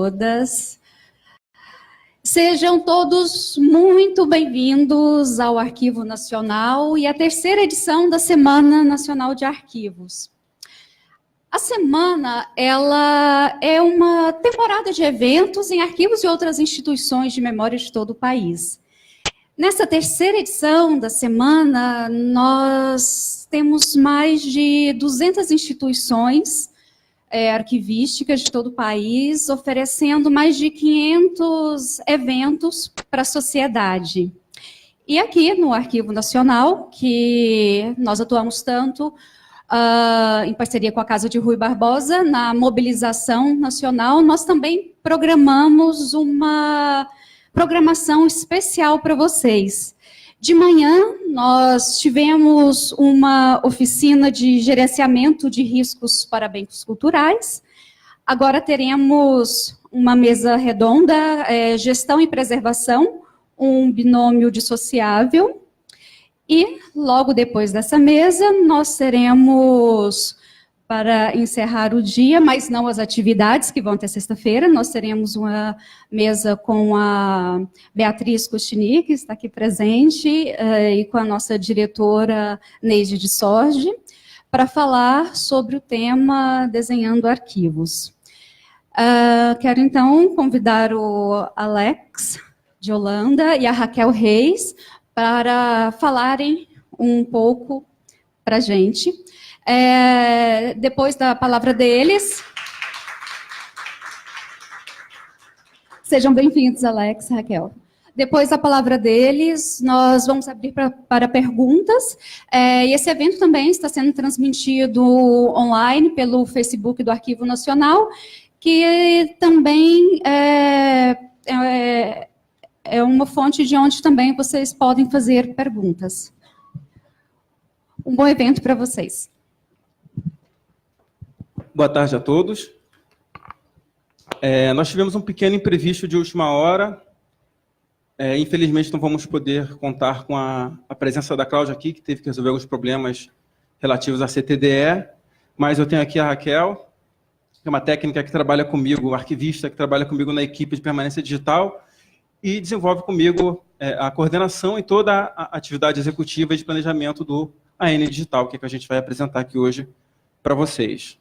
todas. Sejam todos muito bem-vindos ao Arquivo Nacional e à terceira edição da Semana Nacional de Arquivos. A semana, ela é uma temporada de eventos em arquivos e outras instituições de memória de todo o país. Nessa terceira edição da semana, nós temos mais de 200 instituições arquivísticas de todo o país, oferecendo mais de 500 eventos para a sociedade. E aqui no Arquivo Nacional, que nós atuamos tanto em parceria com a Casa de Rui Barbosa, na mobilização nacional, nós também programamos uma programação especial para vocês. De manhã, nós tivemos uma oficina de gerenciamento de riscos para bens culturais. Agora teremos uma mesa redonda, gestão e preservação, um binômio dissociável. E, logo depois dessa mesa, nós teremos, para encerrar o dia, mas não as atividades que vão até sexta-feira, nós teremos uma mesa com a Beatriz Costini, que está aqui presente, e com a nossa diretora Neide de Sorge, para falar sobre o tema Desenhando Arquivos. Quero, então, convidar o Alex de Holanda e a Raquel Reis para falarem um pouco para a gente. Depois da palavra deles... Sejam bem-vindos, Alex e Raquel. Depois da palavra deles, nós vamos abrir para perguntas. E esse evento também está sendo transmitido online pelo Facebook do Arquivo Nacional, que também é uma fonte de onde também vocês podem fazer perguntas. Um bom evento para vocês. Boa tarde a todos. Nós tivemos um pequeno imprevisto de última hora. Infelizmente, não vamos poder contar com a presença da Cláudia aqui, que teve que resolver alguns problemas relativos à CTDE. Mas eu tenho aqui a Raquel, que é uma técnica que trabalha comigo, arquivista, que trabalha comigo na equipe de permanência digital e desenvolve comigo a coordenação e toda a atividade executiva de planejamento do AN Digital, que é que a gente vai apresentar aqui hoje para vocês.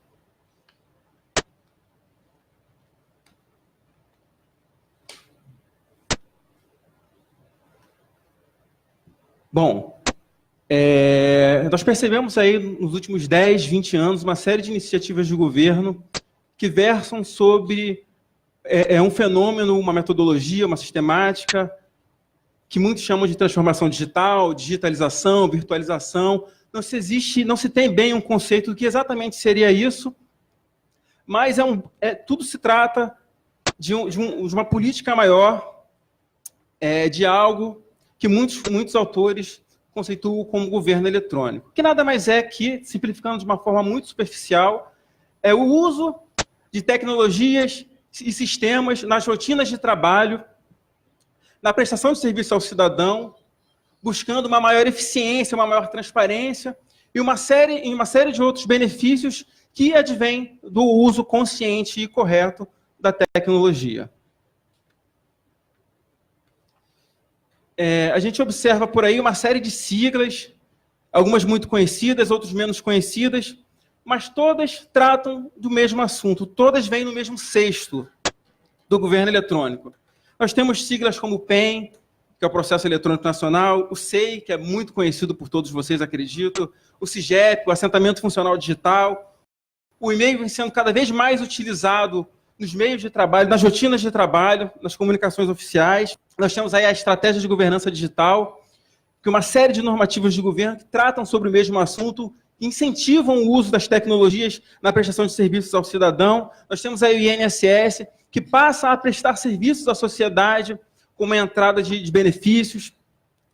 Bom, nós percebemos aí nos últimos 10, 20 anos uma série de iniciativas de governo que versam sobre um fenômeno, uma metodologia, uma sistemática, que muitos chamam de transformação digital, digitalização, virtualização. Não se tem bem um conceito do que exatamente seria isso, mas tudo se trata de uma política maior, de algo que muitos autores conceituam como governo eletrônico, que nada mais é que, simplificando de uma forma muito superficial, o uso de tecnologias e sistemas nas rotinas de trabalho, na prestação de serviço ao cidadão, buscando uma maior eficiência, uma maior transparência e uma série de outros benefícios que advêm do uso consciente e correto da tecnologia. A gente observa por aí uma série de siglas, algumas muito conhecidas, outras menos conhecidas, mas todas tratam do mesmo assunto, todas vêm no mesmo cesto do governo eletrônico. Nós temos siglas como o PEN, que é o Processo Eletrônico Nacional, o SEI, que é muito conhecido por todos vocês, acredito, o CIGEP, o Assentamento Funcional Digital. O e-mail vem sendo cada vez mais utilizado nos meios de trabalho, nas rotinas de trabalho, nas comunicações oficiais. Nós temos aí a estratégia de governança digital, que é uma série de normativas de governo que tratam sobre o mesmo assunto, incentivam o uso das tecnologias na prestação de serviços ao cidadão. Nós temos aí o INSS, que passa a prestar serviços à sociedade, com uma entrada de benefícios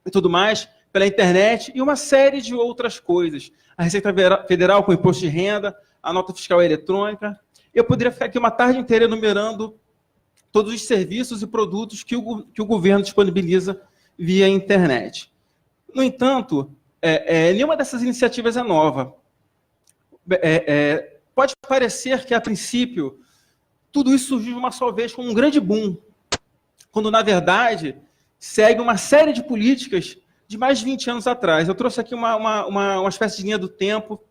e tudo mais, pela internet, e uma série de outras coisas. A Receita Federal com o imposto de renda, a nota fiscal eletrônica. Eu poderia ficar aqui uma tarde inteira enumerando todos os serviços e produtos que o governo disponibiliza via internet. No entanto, nenhuma dessas iniciativas é nova. Pode parecer que, a princípio, tudo isso surgiu de uma só vez como um grande boom, quando, na verdade, segue uma série de políticas de mais de 20 anos atrás. Eu trouxe aqui uma espécie de linha do tempo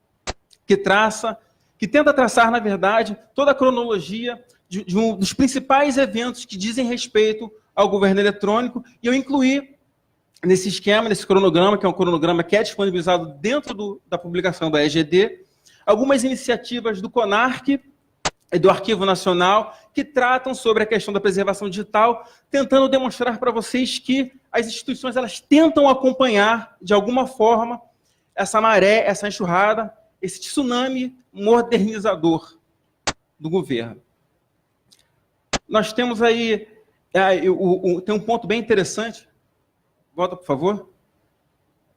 que tenta traçar, na verdade, toda a cronologia de um dos principais eventos que dizem respeito ao governo eletrônico, e eu incluí nesse esquema, nesse cronograma, que é um cronograma que é disponibilizado dentro da publicação da EGD, algumas iniciativas do CONARC e do Arquivo Nacional que tratam sobre a questão da preservação digital, tentando demonstrar para vocês que as instituições elas tentam acompanhar, de alguma forma, essa maré, essa enxurrada, esse tsunami modernizador do governo. Nós temos aí, tem um ponto bem interessante, volta, por favor,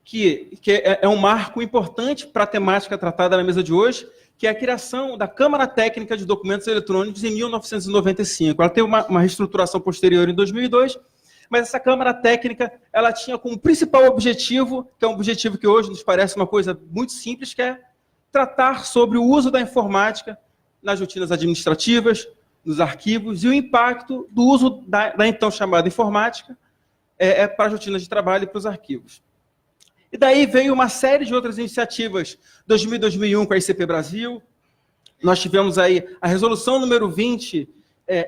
que é um marco importante para a temática tratada na mesa de hoje, que é a criação da Câmara Técnica de Documentos Eletrônicos em 1995. Ela teve uma reestruturação posterior em 2002, mas essa Câmara Técnica ela tinha como principal objetivo, que é um objetivo que hoje nos parece uma coisa muito simples, que é tratar sobre o uso da informática nas rotinas administrativas, nos arquivos, e o impacto do uso da então chamada informática para as rotinas de trabalho e para os arquivos. E daí veio uma série de outras iniciativas, 2000 e 2001 com a ICP Brasil, nós tivemos aí a resolução número 20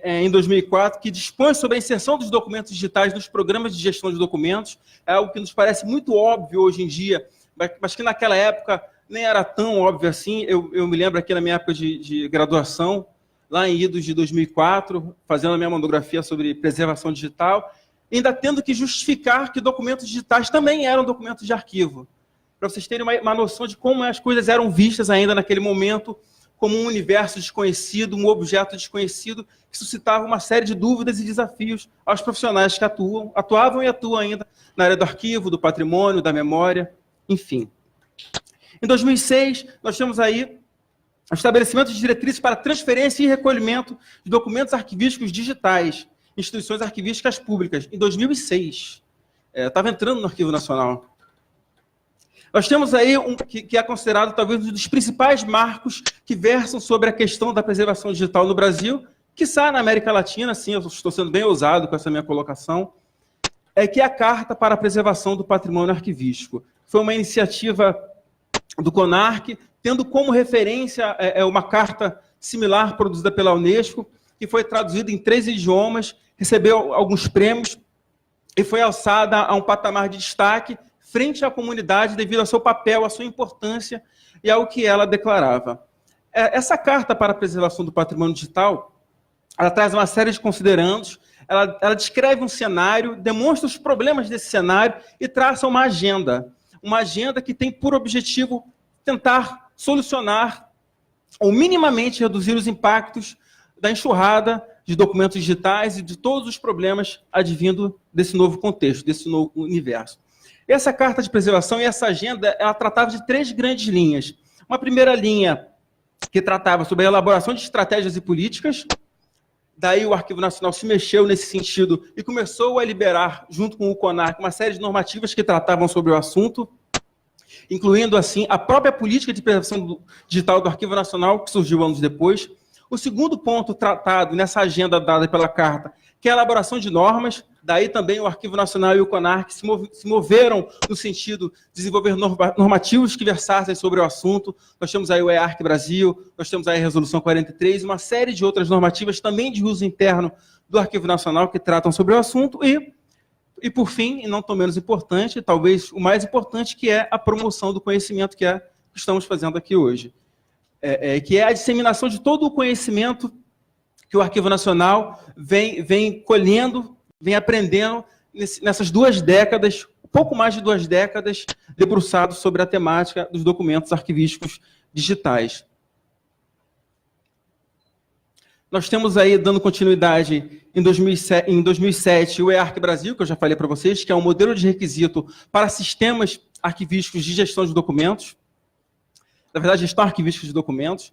em 2004, que dispõe sobre a inserção dos documentos digitais nos programas de gestão de documentos, é algo que nos parece muito óbvio hoje em dia, mas que naquela época nem era tão óbvio assim. Eu me lembro aqui na minha época de graduação, lá em idos de 2004, fazendo a minha monografia sobre preservação digital, ainda tendo que justificar que documentos digitais também eram documentos de arquivo. Para vocês terem uma noção de como as coisas eram vistas ainda naquele momento, como um universo desconhecido, um objeto desconhecido, que suscitava uma série de dúvidas e desafios aos profissionais que atuavam e atuam ainda na área do arquivo, do patrimônio, da memória, enfim. Em 2006, nós temos aí o estabelecimento de diretrizes para transferência e recolhimento de documentos arquivísticos digitais, instituições arquivísticas públicas, em 2006. Estava entrando no Arquivo Nacional. Nós temos aí que é considerado talvez um dos principais marcos que versam sobre a questão da preservação digital no Brasil, quiçá na América Latina, sim, eu estou sendo bem ousado com essa minha colocação, que é a Carta para a Preservação do Patrimônio Arquivístico. Foi uma iniciativa do CONARC, tendo como referência uma carta similar produzida pela Unesco, que foi traduzida em 3 idiomas, recebeu alguns prêmios e foi alçada a um patamar de destaque frente à comunidade devido ao seu papel, à sua importância e ao que ela declarava. Essa Carta para a Preservação do Patrimônio Digital, ela traz uma série de considerandos, ela descreve um cenário, demonstra os problemas desse cenário e traça uma agenda que tem por objetivo tentar solucionar ou minimamente reduzir os impactos da enxurrada de documentos digitais e de todos os problemas advindo desse novo contexto, desse novo universo. Essa carta de preservação e essa agenda, ela tratava de 3 grandes linhas. Uma primeira linha que tratava sobre a elaboração de estratégias e políticas, daí o Arquivo Nacional se mexeu nesse sentido e começou a liberar, junto com o CONARC, uma série de normativas que tratavam sobre o assunto, incluindo, assim, a própria política de preservação digital do Arquivo Nacional, que surgiu anos depois. O segundo ponto tratado nessa agenda dada pela Carta, que é a elaboração de normas, daí também o Arquivo Nacional e o CONARC se moveram no sentido de desenvolver normativos que versassem sobre o assunto. Nós temos aí o EARC Brasil, nós temos aí a Resolução 43, uma série de outras normativas também de uso interno do Arquivo Nacional que tratam sobre o assunto e por fim, e não tão menos importante, talvez o mais importante, que é a promoção do conhecimento, que é o que estamos fazendo aqui hoje. Que é a disseminação de todo o conhecimento que o Arquivo Nacional vem colhendo, vem aprendendo nessas 2 décadas, pouco mais de 2 décadas, debruçado sobre a temática dos documentos arquivísticos digitais. Nós temos aí, dando continuidade, em 2007, o EARC Brasil, que eu já falei para vocês, que é um modelo de requisito para sistemas arquivísticos de gestão de documentos, na verdade, gestão arquivística de documentos,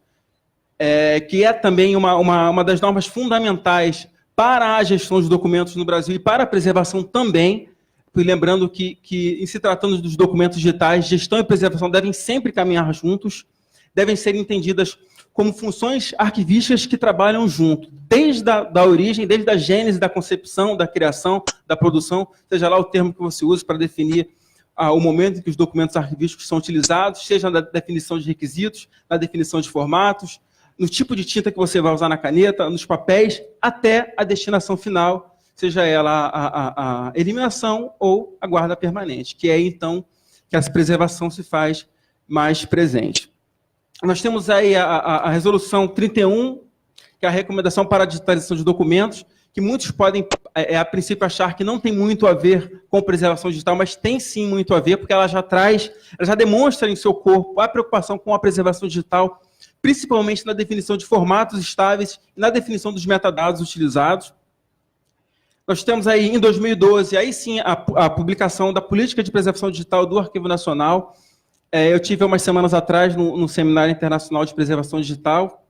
que é também uma das normas fundamentais para a gestão de documentos no Brasil e para a preservação também, lembrando que em se tratando dos documentos digitais, gestão e preservação devem sempre caminhar juntos, devem ser entendidas como funções arquivísticas que trabalham junto, desde a origem, desde a gênese, da concepção, da criação, da produção, seja lá o termo que você usa para definir o momento em que os documentos arquivísticos são utilizados, seja na definição de requisitos, na definição de formatos, no tipo de tinta que você vai usar na caneta, nos papéis, até a destinação final, seja ela a eliminação ou a guarda permanente, que é então que essa preservação se faz mais presente. Nós temos aí a resolução 31, que é a recomendação para a digitalização de documentos, que muitos podem, a princípio, achar que não tem muito a ver com preservação digital, mas tem sim muito a ver, porque ela já demonstra em seu corpo a preocupação com a preservação digital, principalmente na definição de formatos estáveis e na definição dos metadados utilizados. Nós temos aí, em 2012, aí sim, a publicação da Política de Preservação Digital do Arquivo Nacional. Eu tive, umas semanas atrás, no Seminário Internacional de Preservação Digital,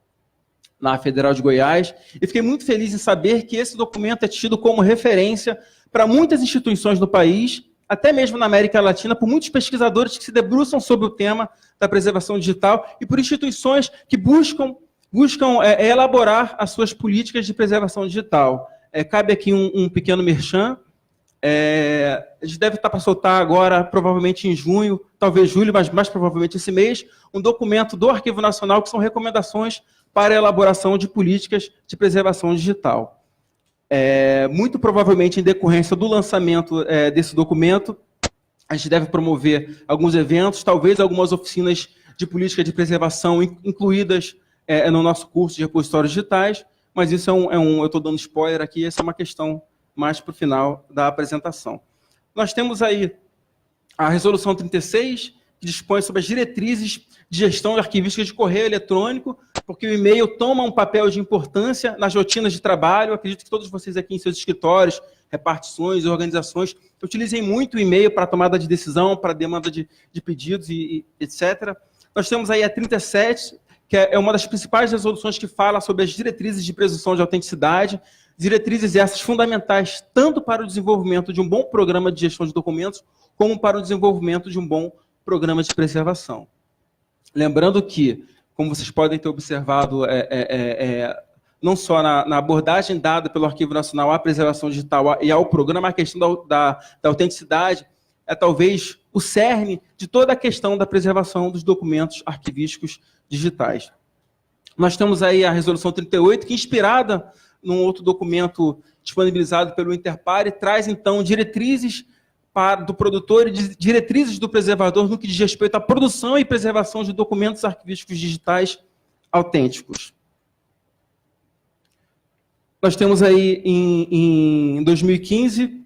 na Federal de Goiás, e fiquei muito feliz em saber que esse documento é tido como referência para muitas instituições do país, até mesmo na América Latina, por muitos pesquisadores que se debruçam sobre o tema da preservação digital e por instituições que buscam elaborar as suas políticas de preservação digital. Cabe aqui um pequeno merchan. A gente deve estar para soltar agora, provavelmente em junho, talvez julho, mas mais provavelmente esse mês, um documento do Arquivo Nacional que são recomendações para a elaboração de políticas de preservação digital. Muito provavelmente, em decorrência do lançamento desse documento, a gente deve promover alguns eventos, talvez algumas oficinas de política de preservação incluídas no nosso curso de repositórios digitais, mas isso eu estou dando spoiler aqui, essa é uma questão mais para o final da apresentação. Nós temos aí a resolução 36, que dispõe sobre as diretrizes de gestão de arquivística de correio eletrônico, porque o e-mail toma um papel de importância nas rotinas de trabalho. Eu acredito que todos vocês aqui em seus escritórios, repartições, organizações, utilizem muito o e-mail para tomada de decisão, para demanda de pedidos e etc. Nós temos aí a 37, que é uma das principais resoluções que fala sobre as diretrizes de presunção de autenticidade, diretrizes essas fundamentais tanto para o desenvolvimento de um bom programa de gestão de documentos, como para o desenvolvimento de um bom programa de preservação. Lembrando que, como vocês podem ter observado, não só na abordagem dada pelo Arquivo Nacional à preservação digital e ao programa, a questão da autenticidade é talvez o cerne de toda a questão da preservação dos documentos arquivísticos digitais. Nós temos aí a resolução 38, que, inspirada num outro documento disponibilizado pelo Interpare, traz, então, diretrizes do produtor e diretrizes do preservador no que diz respeito à produção e preservação de documentos arquivísticos digitais autênticos. Nós temos aí, em 2015,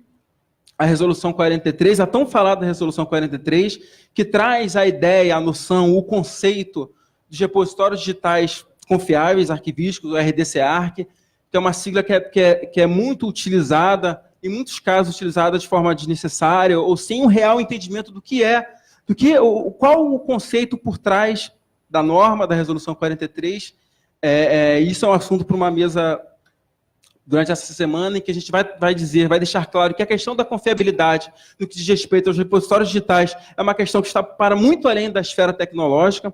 a Resolução 43, a tão falada Resolução 43, que traz a ideia, a noção, o conceito dos repositórios digitais confiáveis, arquivísticos, o RDC-ARC, que é uma sigla que é muito utilizada, em muitos casos utilizada de forma desnecessária, ou sem um real entendimento qual o conceito por trás da norma da Resolução 43. Isso é um assunto para uma mesa durante essa semana, em que a gente vai deixar claro que a questão da confiabilidade no que diz respeito aos repositórios digitais é uma questão que está para muito além da esfera tecnológica.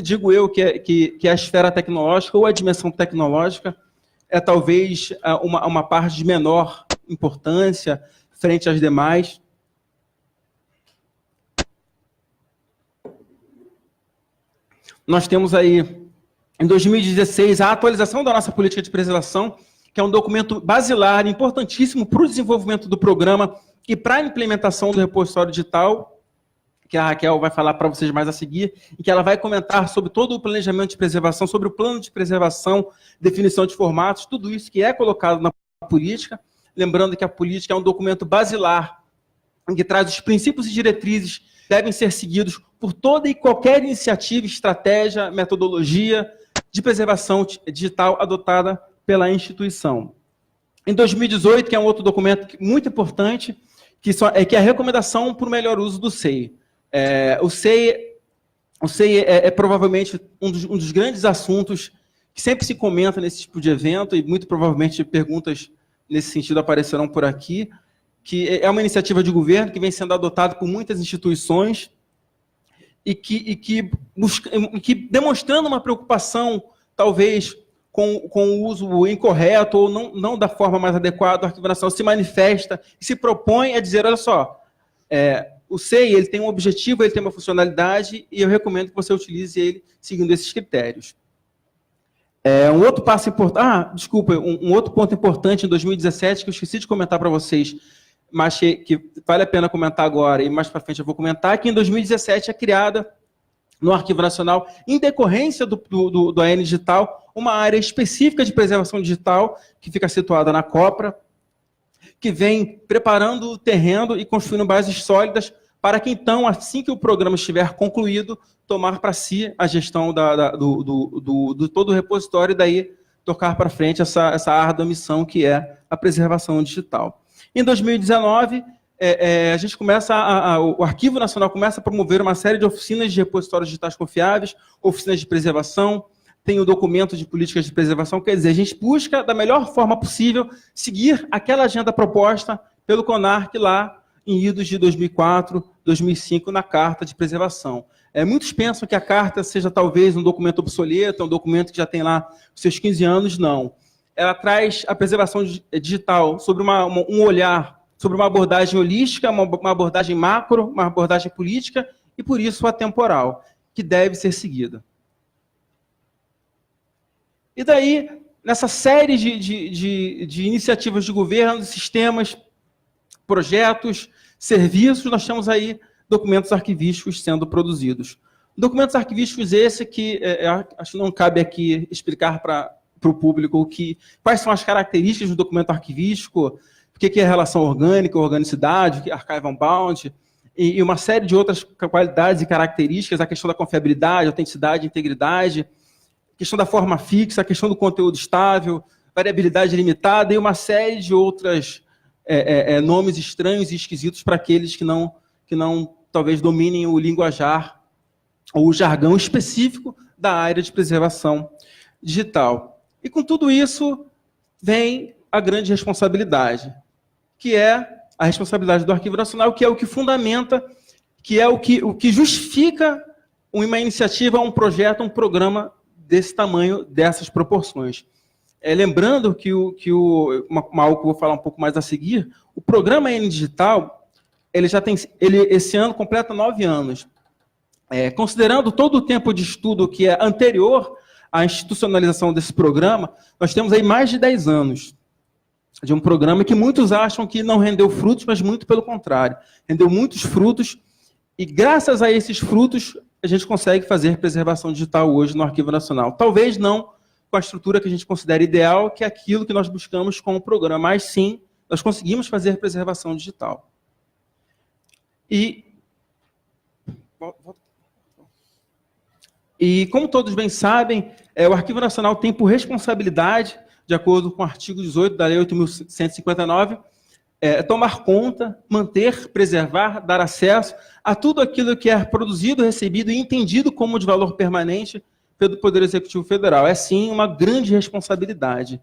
Digo eu que a esfera tecnológica ou a dimensão tecnológica é talvez uma parte de menor importância frente às demais. Nós temos aí, em 2016, a atualização da nossa política de preservação, que é um documento basilar, importantíssimo para o desenvolvimento do programa e para a implementação do repositório digital, que a Raquel vai falar para vocês mais a seguir, e que ela vai comentar sobre todo o planejamento de preservação, sobre o plano de preservação, definição de formatos, tudo isso que é colocado na política. Lembrando que a política é um documento basilar, em que traz os princípios e diretrizes que devem ser seguidos por toda e qualquer iniciativa, estratégia, metodologia de preservação digital adotada pela instituição. Em 2018, que é um outro documento muito importante, que é a recomendação para o melhor uso do SEI. O SEI é provavelmente um dos grandes assuntos que sempre se comenta nesse tipo de evento, e muito provavelmente perguntas nesse sentido aparecerão por aqui, que é uma iniciativa de governo que vem sendo adotada por muitas instituições e que demonstrando uma preocupação talvez com o uso incorreto ou não da forma mais adequada, o Arquivo Nacional se manifesta e se propõe a dizer, olha só, o SEI ele tem um objetivo, ele tem uma funcionalidade, e eu recomendo que você utilize ele seguindo esses critérios. Um outro passo importante, um outro ponto importante em 2017, que eu esqueci de comentar para vocês, mas que vale a pena comentar agora, e mais para frente eu vou comentar, que em 2017 é criada no Arquivo Nacional, em decorrência do AN Digital, uma área específica de preservação digital, que fica situada na Copra, que vem preparando o terreno e construindo bases sólidas para que, então, assim que o programa estiver concluído, tomar para si a gestão do todo o repositório e daí tocar para frente essa árdua missão que é a preservação digital. Em 2019, a gente o Arquivo Nacional começa a promover uma série de oficinas de repositórios digitais confiáveis, oficinas de preservação, tem o documento de políticas de preservação, quer dizer, a gente busca, da melhor forma possível, seguir aquela agenda proposta pelo CONARC lá em idos de 2004, 2005, na Carta de Preservação. Muitos pensam que a Carta seja talvez um documento obsoleto, um documento que já tem lá os seus 15 anos, não. Ela traz a preservação digital sobre um olhar, sobre uma abordagem holística, uma abordagem macro, uma abordagem política e, por isso, atemporal, que deve ser seguida. E daí, nessa série de iniciativas de governo, de sistemas, projetos, serviços, nós temos aí documentos arquivísticos sendo produzidos. Documentos arquivísticos esse que acho que não cabe aqui explicar para o público quais são as características do documento arquivístico, o que é relação orgânica, organicidade, o que é archival bound, e uma série de outras qualidades e características, a questão da confiabilidade, autenticidade, integridade, a questão da forma fixa, a questão do conteúdo estável, variabilidade limitada e uma série de outras nomes estranhos e esquisitos para aqueles que não talvez dominem o linguajar ou o jargão específico da área de preservação digital. E com tudo isso vem a grande responsabilidade, que é a responsabilidade do Arquivo Nacional, que é o que fundamenta, que é o que justifica uma iniciativa, um projeto, um programa desse tamanho, dessas proporções. Lembrando que algo que eu vou falar um pouco mais a seguir, o programa AN Digital, ele esse ano completa 9 anos. Considerando todo o tempo de estudo que é anterior à institucionalização desse programa, nós temos aí mais de 10 anos de um programa que muitos acham que não rendeu frutos, mas muito pelo contrário. Rendeu muitos frutos e, graças a esses frutos, a gente consegue fazer preservação digital hoje no Arquivo Nacional. Talvez não com a estrutura que a gente considera ideal, que é aquilo que nós buscamos com o programa, mas sim, nós conseguimos fazer preservação digital. E como todos bem sabem, o Arquivo Nacional tem por responsabilidade, de acordo com o artigo 18 da Lei 8.159, tomar conta, manter, preservar, dar acesso a tudo aquilo que é produzido, recebido e entendido como de valor permanente pelo Poder Executivo Federal. É, sim, uma grande responsabilidade.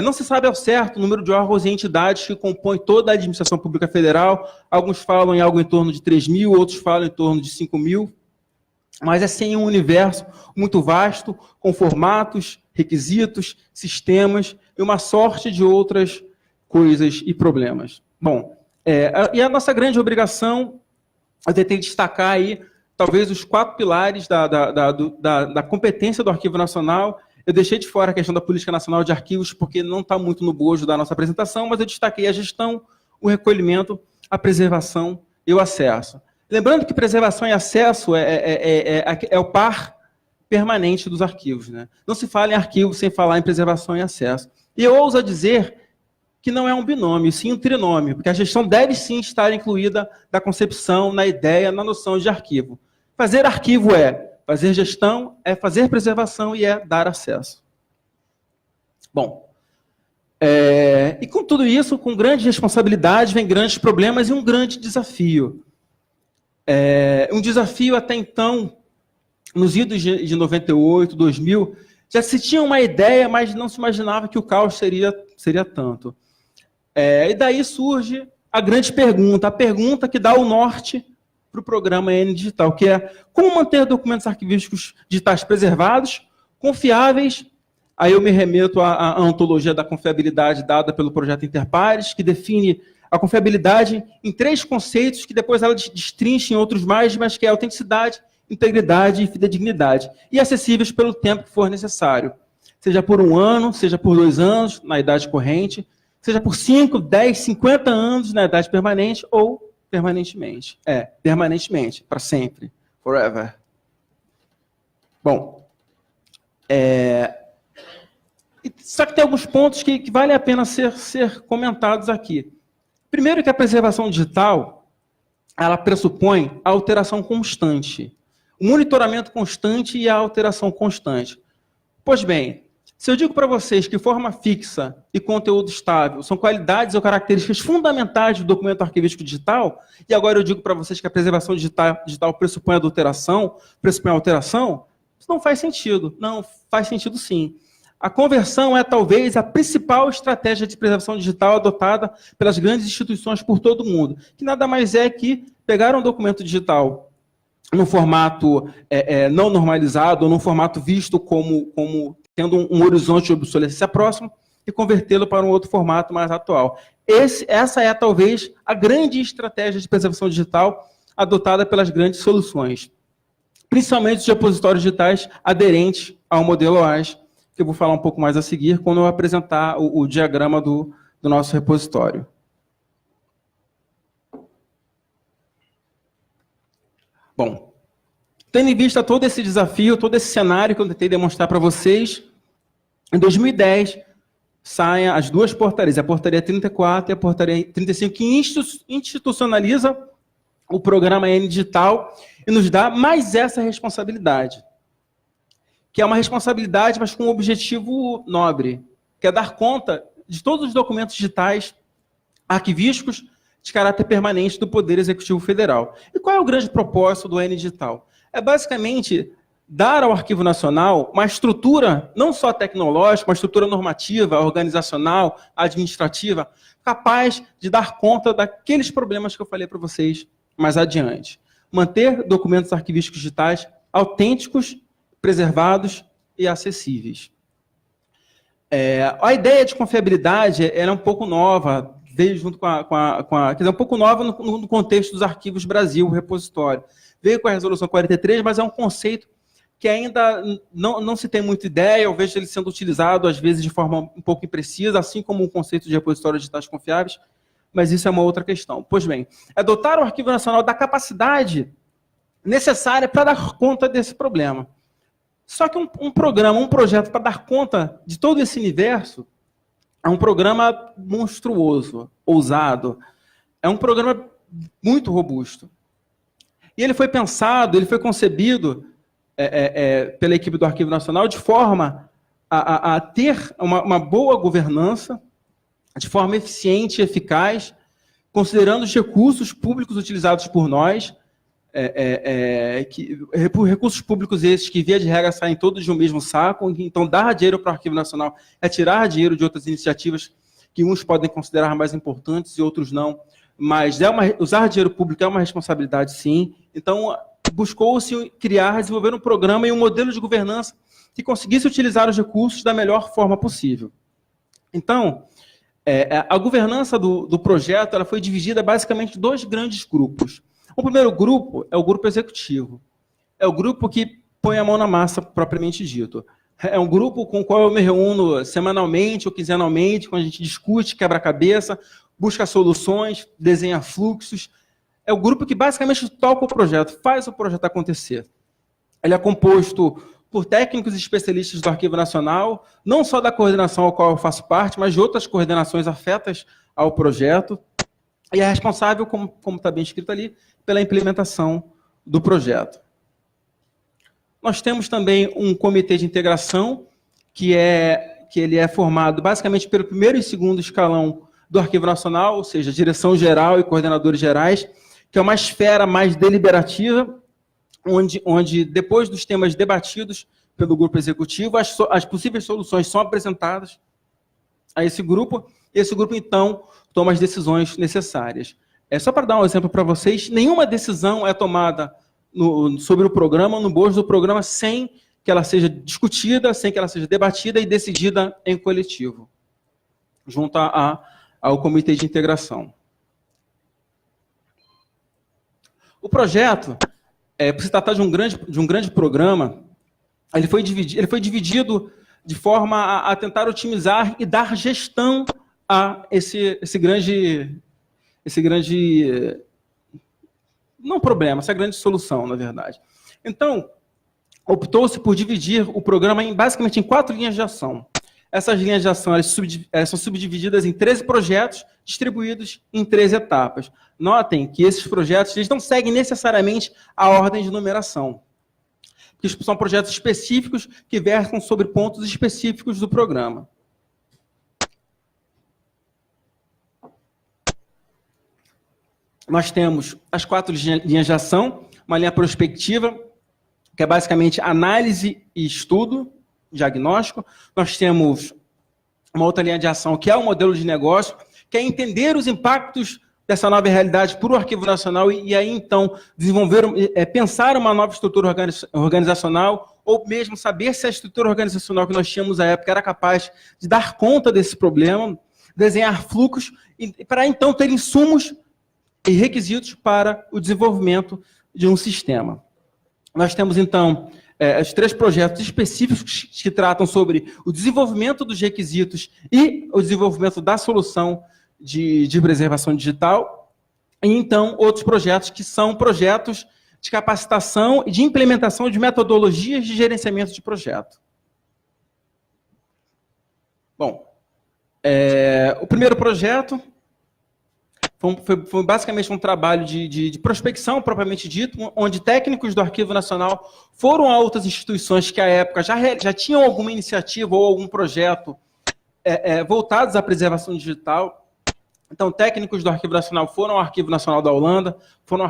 Não se sabe ao certo o número de órgãos e entidades que compõem toda a administração pública federal. Alguns falam em algo em torno de 3.000, outros falam em torno de 5.000. Mas é, sim, um universo muito vasto, com formatos, requisitos, sistemas e uma sorte de outras coisas e problemas. Bom, e a nossa grande obrigação é tentar destacar aí, talvez, os 4 pilares da competência do Arquivo Nacional. Eu deixei de fora a questão da Política Nacional de Arquivos, porque não está muito no bojo da nossa apresentação, mas eu destaquei a gestão, o recolhimento, a preservação e o acesso. Lembrando que preservação e acesso é o par permanente dos arquivos, né? Não se fala em arquivo sem falar em preservação e acesso. E eu ouso dizer que não é um binômio, sim um trinômio, porque a gestão deve sim estar incluída na concepção, na ideia, na noção de arquivo. Fazer arquivo fazer gestão, é fazer preservação e é dar acesso. Bom, e com tudo isso, com grande responsabilidade, vem grandes problemas e um grande desafio. Um desafio até então, nos idos de 98, 2000, já se tinha uma ideia, mas não se imaginava que o caos seria tanto. E daí surge a grande pergunta, a pergunta que dá o norte para o programa AN Digital, que é como manter documentos arquivísticos digitais preservados, Confiáveis, aí eu me remeto à ontologia da confiabilidade dada pelo projeto Interpares, que define a confiabilidade em 3 conceitos que depois ela destrincha em outros mais, mas que é autenticidade, integridade e fidedignidade. E acessíveis pelo tempo que for necessário. Seja por 1 ano, seja por 2 anos, na idade corrente, seja por 5, 10, 50 anos na idade permanente ou permanentemente. Permanentemente, para sempre. Forever. Bom, só que tem alguns pontos que valem a pena ser comentados aqui. Primeiro que a preservação digital, ela pressupõe a alteração constante. O monitoramento constante e a alteração constante. Pois bem, se eu digo para vocês que forma fixa e conteúdo estável são qualidades ou características fundamentais do documento arquivístico digital, e agora eu digo para vocês que a preservação digital pressupõe adulteração, pressupõe alteração, isso não faz sentido. Não, faz sentido sim. A conversão é talvez a principal estratégia de preservação digital adotada pelas grandes instituições por todo o mundo, que nada mais é que pegar um documento digital num formato não normalizado, ou num formato visto como tendo um horizonte de obsolescência próximo, e convertê-lo para um outro formato mais atual. Essa é talvez a grande estratégia de preservação digital adotada pelas grandes soluções, principalmente os repositórios digitais aderentes ao modelo OAS, que eu vou falar um pouco mais a seguir, quando eu apresentar o diagrama do nosso repositório. Bom, tendo em vista todo esse desafio, todo esse cenário que eu tentei demonstrar para vocês, em 2010, saem as 2 portarias, a portaria 34 e a portaria 35, que institucionaliza o programa N Digital e nos dá mais essa responsabilidade, que é uma responsabilidade, mas com um objetivo nobre, que é dar conta de todos os documentos digitais arquivísticos de caráter permanente do Poder Executivo Federal. E qual é o grande propósito do N Digital? É basicamente dar ao Arquivo Nacional uma estrutura, não só tecnológica, uma estrutura normativa, organizacional, administrativa, capaz de dar conta daqueles problemas que eu falei para vocês mais adiante. Manter documentos arquivísticos digitais autênticos, preservados e acessíveis. A ideia de confiabilidade era um pouco nova, veio junto quer dizer, um pouco nova no contexto dos arquivos Brasil, o repositório. Veio com a resolução 43, mas é um conceito que ainda não se tem muita ideia, eu vejo ele sendo utilizado, às vezes, de forma um pouco imprecisa, assim como o conceito de repositórios digitais confiáveis, mas isso é uma outra questão. Pois bem, é dotar o Arquivo Nacional da capacidade necessária para dar conta desse problema. Só que um programa, um projeto para dar conta de todo esse universo é um programa monstruoso, ousado. É um programa muito robusto. E ele foi pensado, ele foi concebido pela equipe do Arquivo Nacional de forma a ter uma boa governança, de forma eficiente e eficaz, considerando os recursos públicos utilizados por nós, recursos públicos esses que, via de regra, saem todos de um mesmo saco. Então, dar dinheiro para o Arquivo Nacional é tirar dinheiro de outras iniciativas que uns podem considerar mais importantes e outros não. Mas usar dinheiro público é uma responsabilidade, sim. Então, buscou-se criar, desenvolver um programa e um modelo de governança que conseguisse utilizar os recursos da melhor forma possível. Então, a governança do projeto ela foi dividida basicamente em 2 grandes grupos. O primeiro grupo é o grupo executivo. É o grupo que põe a mão na massa, propriamente dito. É um grupo com o qual eu me reúno semanalmente ou quinzenalmente, quando a gente discute, quebra-cabeça, busca soluções, desenha fluxos. É o grupo que basicamente toca o projeto, faz o projeto acontecer. Ele é composto por técnicos e especialistas do Arquivo Nacional, não só da coordenação ao qual eu faço parte, mas de outras coordenações afetas ao projeto, e é responsável, como está bem escrito ali, pela implementação do projeto. Nós temos também um comitê de integração, que ele é formado basicamente pelo primeiro e segundo escalão do Arquivo Nacional, ou seja, direção geral e coordenadores gerais, que é uma esfera mais deliberativa, onde depois dos temas debatidos pelo grupo executivo, as possíveis soluções são apresentadas a esse grupo, e esse grupo, então, toma as decisões necessárias. Só para dar um exemplo para vocês, nenhuma decisão é tomada sobre o programa, no bojo do programa, sem que ela seja discutida, sem que ela seja debatida e decidida em coletivo, junto ao comitê de integração. O projeto, por se tratar de um grande programa, ele foi dividido de forma a tentar otimizar e dar gestão a esse grande não problema, essa grande solução, na verdade. Então, optou-se por dividir o programa basicamente em 4 linhas de ação. Essas linhas de ação elas são subdivididas em 13 projetos, distribuídos em 13 etapas. Notem que esses projetos eles não seguem necessariamente a ordem de numeração, porque são projetos específicos que versam sobre pontos específicos do programa. Nós temos as 4 linhas de ação, uma linha prospectiva, que é basicamente análise e estudo, diagnóstico. Nós temos uma outra linha de ação, que é o modelo de negócio, que é entender os impactos dessa nova realidade para o Arquivo Nacional e aí, então, pensar uma nova estrutura organizacional ou mesmo saber se a estrutura organizacional que nós tínhamos à época era capaz de dar conta desse problema, desenhar fluxos para, então, ter insumos e requisitos para o desenvolvimento de um sistema. Nós temos, então, os 3 projetos específicos que tratam sobre o desenvolvimento dos requisitos e o desenvolvimento da solução de preservação digital. E, então, outros projetos que são projetos de capacitação e de implementação de metodologias de gerenciamento de projeto. Bom, o primeiro projeto foi basicamente um trabalho de prospecção, propriamente dito, onde técnicos do Arquivo Nacional foram a outras instituições que, à época, já tinham alguma iniciativa ou algum projeto voltados à preservação digital. Então, técnicos do Arquivo Nacional foram ao Arquivo Nacional da Holanda, foram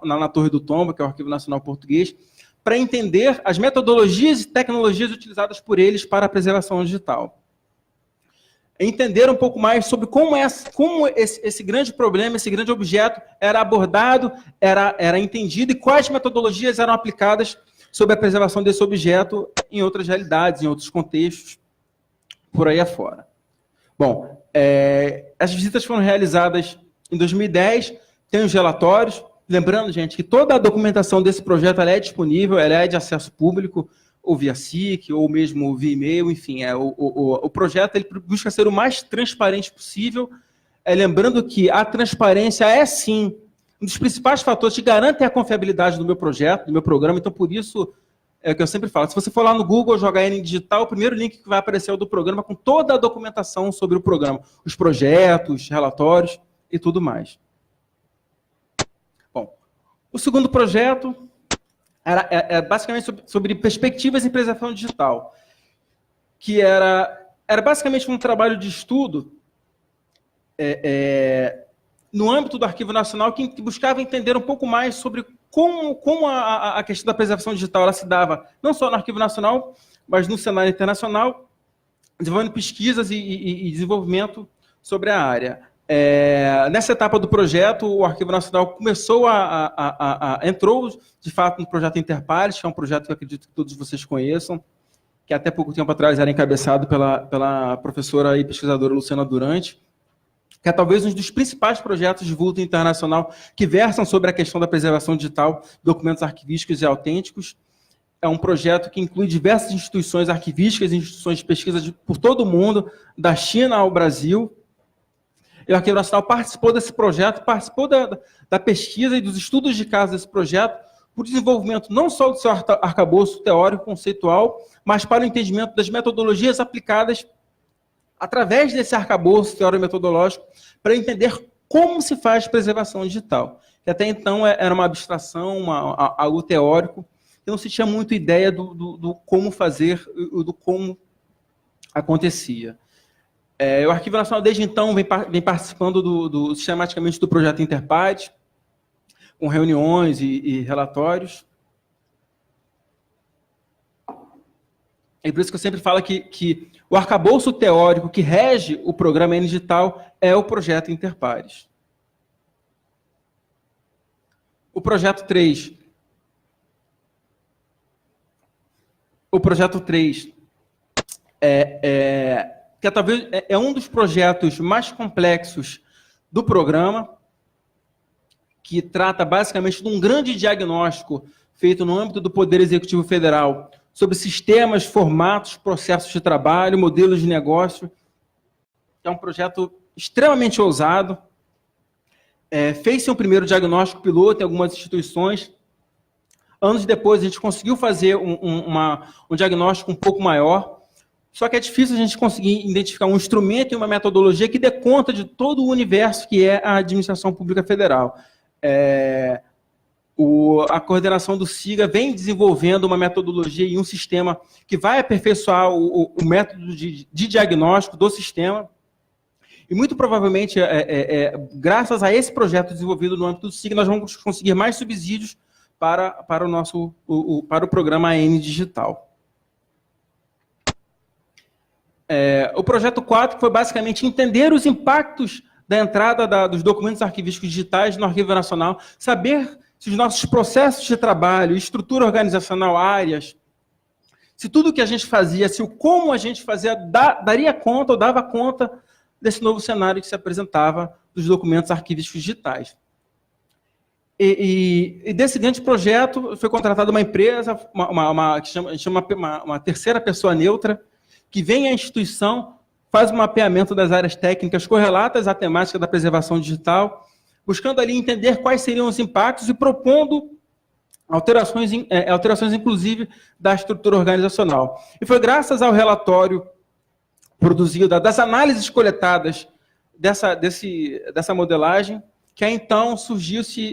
na Torre do Tombo, que é o Arquivo Nacional Português, para entender as metodologias e tecnologias utilizadas por eles para a preservação digital. Entender um pouco mais sobre como esse grande problema, esse grande objeto era abordado, era entendido e quais metodologias eram aplicadas sobre a preservação desse objeto em outras realidades, em outros contextos, por aí afora. Bom, as visitas foram realizadas em 2010, tem os relatórios. Lembrando, gente, que toda a documentação desse projeto ela é disponível, ela é de acesso público, ou via SIC, ou mesmo via e-mail, enfim, o projeto ele busca ser o mais transparente possível, lembrando que a transparência é, sim, um dos principais fatores que garantem a confiabilidade do meu projeto, do meu programa, então, por isso, é o que eu sempre falo, se você for lá no Google, jogar N digital, o primeiro link que vai aparecer é o do programa, com toda a documentação sobre o programa, os projetos, relatórios e tudo mais. Bom, o segundo projeto era basicamente sobre perspectivas em preservação digital, que era basicamente um trabalho de estudo no âmbito do Arquivo Nacional que buscava entender um pouco mais sobre como a questão da preservação digital ela se dava não só no Arquivo Nacional, mas no cenário internacional, desenvolvendo pesquisas e desenvolvimento sobre a área. Nessa etapa do projeto, o Arquivo Nacional começou entrou, de fato, no projeto Interpares, que é um projeto que eu acredito que todos vocês conheçam, que até pouco tempo atrás era encabeçado pela professora e pesquisadora Luciana Durante, que é talvez um dos principais projetos de vulto internacional que versam sobre a questão da preservação digital, documentos arquivísticos e autênticos. É um projeto que inclui diversas instituições arquivísticas e instituições de pesquisa por todo o mundo, da China ao Brasil. E o Arquivo Nacional participou desse projeto, participou da pesquisa e dos estudos de caso desse projeto, para o desenvolvimento não só do seu arcabouço teórico, conceitual, mas para o entendimento das metodologias aplicadas através desse arcabouço teórico-metodológico, para entender como se faz preservação digital. Que até então era uma abstração, algo teórico, que não se tinha muito ideia do como fazer, do como acontecia. O Arquivo Nacional, desde então, vem participando sistematicamente do projeto Interpares, com reuniões e relatórios. É por isso que eu sempre falo que o arcabouço teórico que rege o programa N Digital é o projeto Interpares. O projeto 3 o projeto 3, que talvez é um dos projetos mais complexos do programa, que trata basicamente de um grande diagnóstico feito no âmbito do Poder Executivo Federal sobre sistemas, formatos, processos de trabalho, modelos de negócio. É um projeto extremamente ousado. Fez-se um primeiro diagnóstico piloto em algumas instituições. Anos depois, a gente conseguiu fazer um diagnóstico um pouco maior, só que é difícil a gente conseguir identificar um instrumento e uma metodologia que dê conta de todo o universo que é a administração pública federal. A coordenação do SIGA vem desenvolvendo uma metodologia e um sistema que vai aperfeiçoar o método de diagnóstico do sistema. E muito provavelmente, graças a esse projeto desenvolvido no âmbito do SIGA, nós vamos conseguir mais subsídios para o programa AN Digital. O projeto 4 foi basicamente entender os impactos da entrada dos documentos arquivísticos digitais no Arquivo Nacional, saber se os nossos processos de trabalho, estrutura organizacional, áreas, se tudo o que a gente fazia, se o como a gente fazia, daria conta ou dava conta desse novo cenário que se apresentava dos documentos arquivísticos digitais. E desse grande projeto foi contratada uma empresa, que chama uma terceira pessoa neutra, que vem à instituição, faz um mapeamento das áreas técnicas correlatas à temática da preservação digital, buscando ali entender quais seriam os impactos e propondo alterações inclusive, da estrutura organizacional. E foi graças ao relatório produzido, das análises coletadas dessa modelagem, que aí então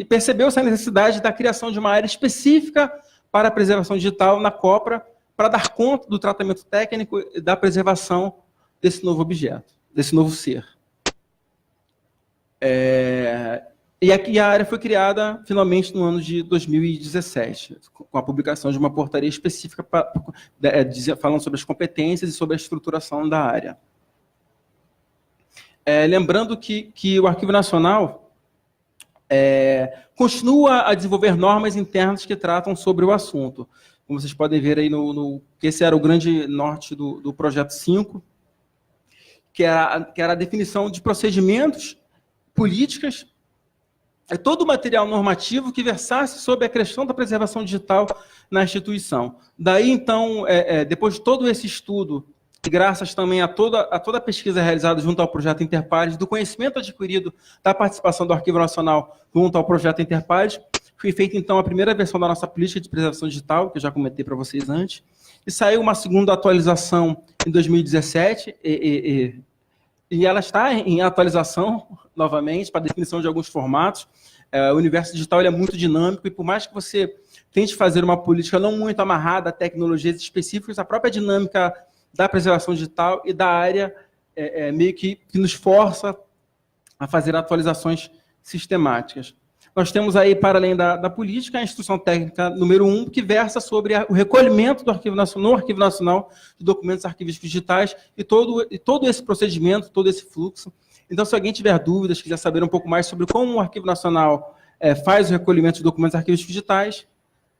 percebeu-se a necessidade da criação de uma área específica para a preservação digital na COPRA, para dar conta do tratamento técnico e da preservação desse novo objeto, desse novo ser. E aqui a área foi criada, finalmente, no ano de 2017, com a publicação de uma portaria específica falando sobre as competências e sobre a estruturação da área. Lembrando que o Arquivo Nacional continua a desenvolver normas internas que tratam sobre o assunto. Como vocês podem ver aí, que esse era o grande norte do projeto 5, que era a definição de procedimentos, políticas, todo o material normativo que versasse sobre a questão da preservação digital na instituição. Daí, então, depois de todo esse estudo, e graças também a toda a pesquisa realizada junto ao projeto Interpares, do conhecimento adquirido da participação do Arquivo Nacional junto ao projeto Interpares, foi feita, então, a primeira versão da nossa política de preservação digital, que eu já comentei para vocês antes, e saiu uma segunda atualização em 2017, e ela está em atualização, novamente, para definição de alguns formatos. O universo digital é muito dinâmico, e por mais que você tente fazer uma política não muito amarrada a tecnologias específicas, a própria dinâmica da preservação digital e da área meio que nos força a fazer atualizações sistemáticas. Nós temos aí, para além da política, a instrução técnica número 1, que versa sobre o recolhimento do Arquivo Nacional, no Arquivo Nacional de documentos arquivísticos digitais e todo esse procedimento, todo esse fluxo. Então, se alguém tiver dúvidas, quiser saber um pouco mais sobre como o Arquivo Nacional faz o recolhimento de documentos arquivísticos digitais,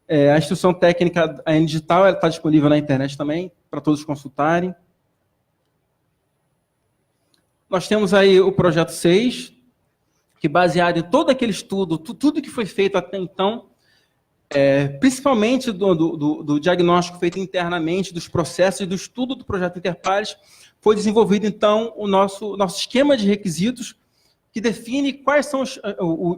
a instrução técnica AN Digital está disponível na internet também, para todos consultarem. Nós temos aí o projeto 6, que baseado em todo aquele estudo, tudo que foi feito até então, principalmente do diagnóstico feito internamente, dos processos e do estudo do projeto Interpares, foi desenvolvido, então, o nosso esquema de requisitos, que define quais são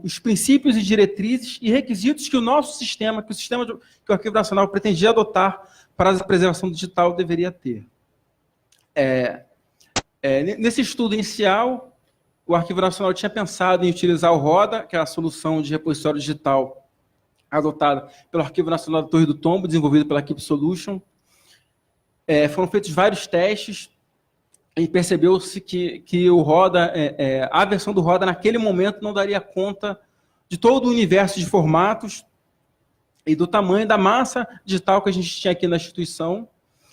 os princípios e diretrizes e requisitos que o nosso sistema, que o Arquivo Nacional pretendia adotar para a preservação digital deveria ter. Nesse estudo inicial, o Arquivo Nacional tinha pensado em utilizar o RODA, que é a solução de repositório digital adotada pelo Arquivo Nacional da Torre do Tombo, desenvolvido pela Keep Solution. Foram feitos vários testes e percebeu-se que o RODA, a versão do RODA naquele momento não daria conta de todo o universo de formatos e do tamanho da massa digital que a gente tinha aqui na instituição.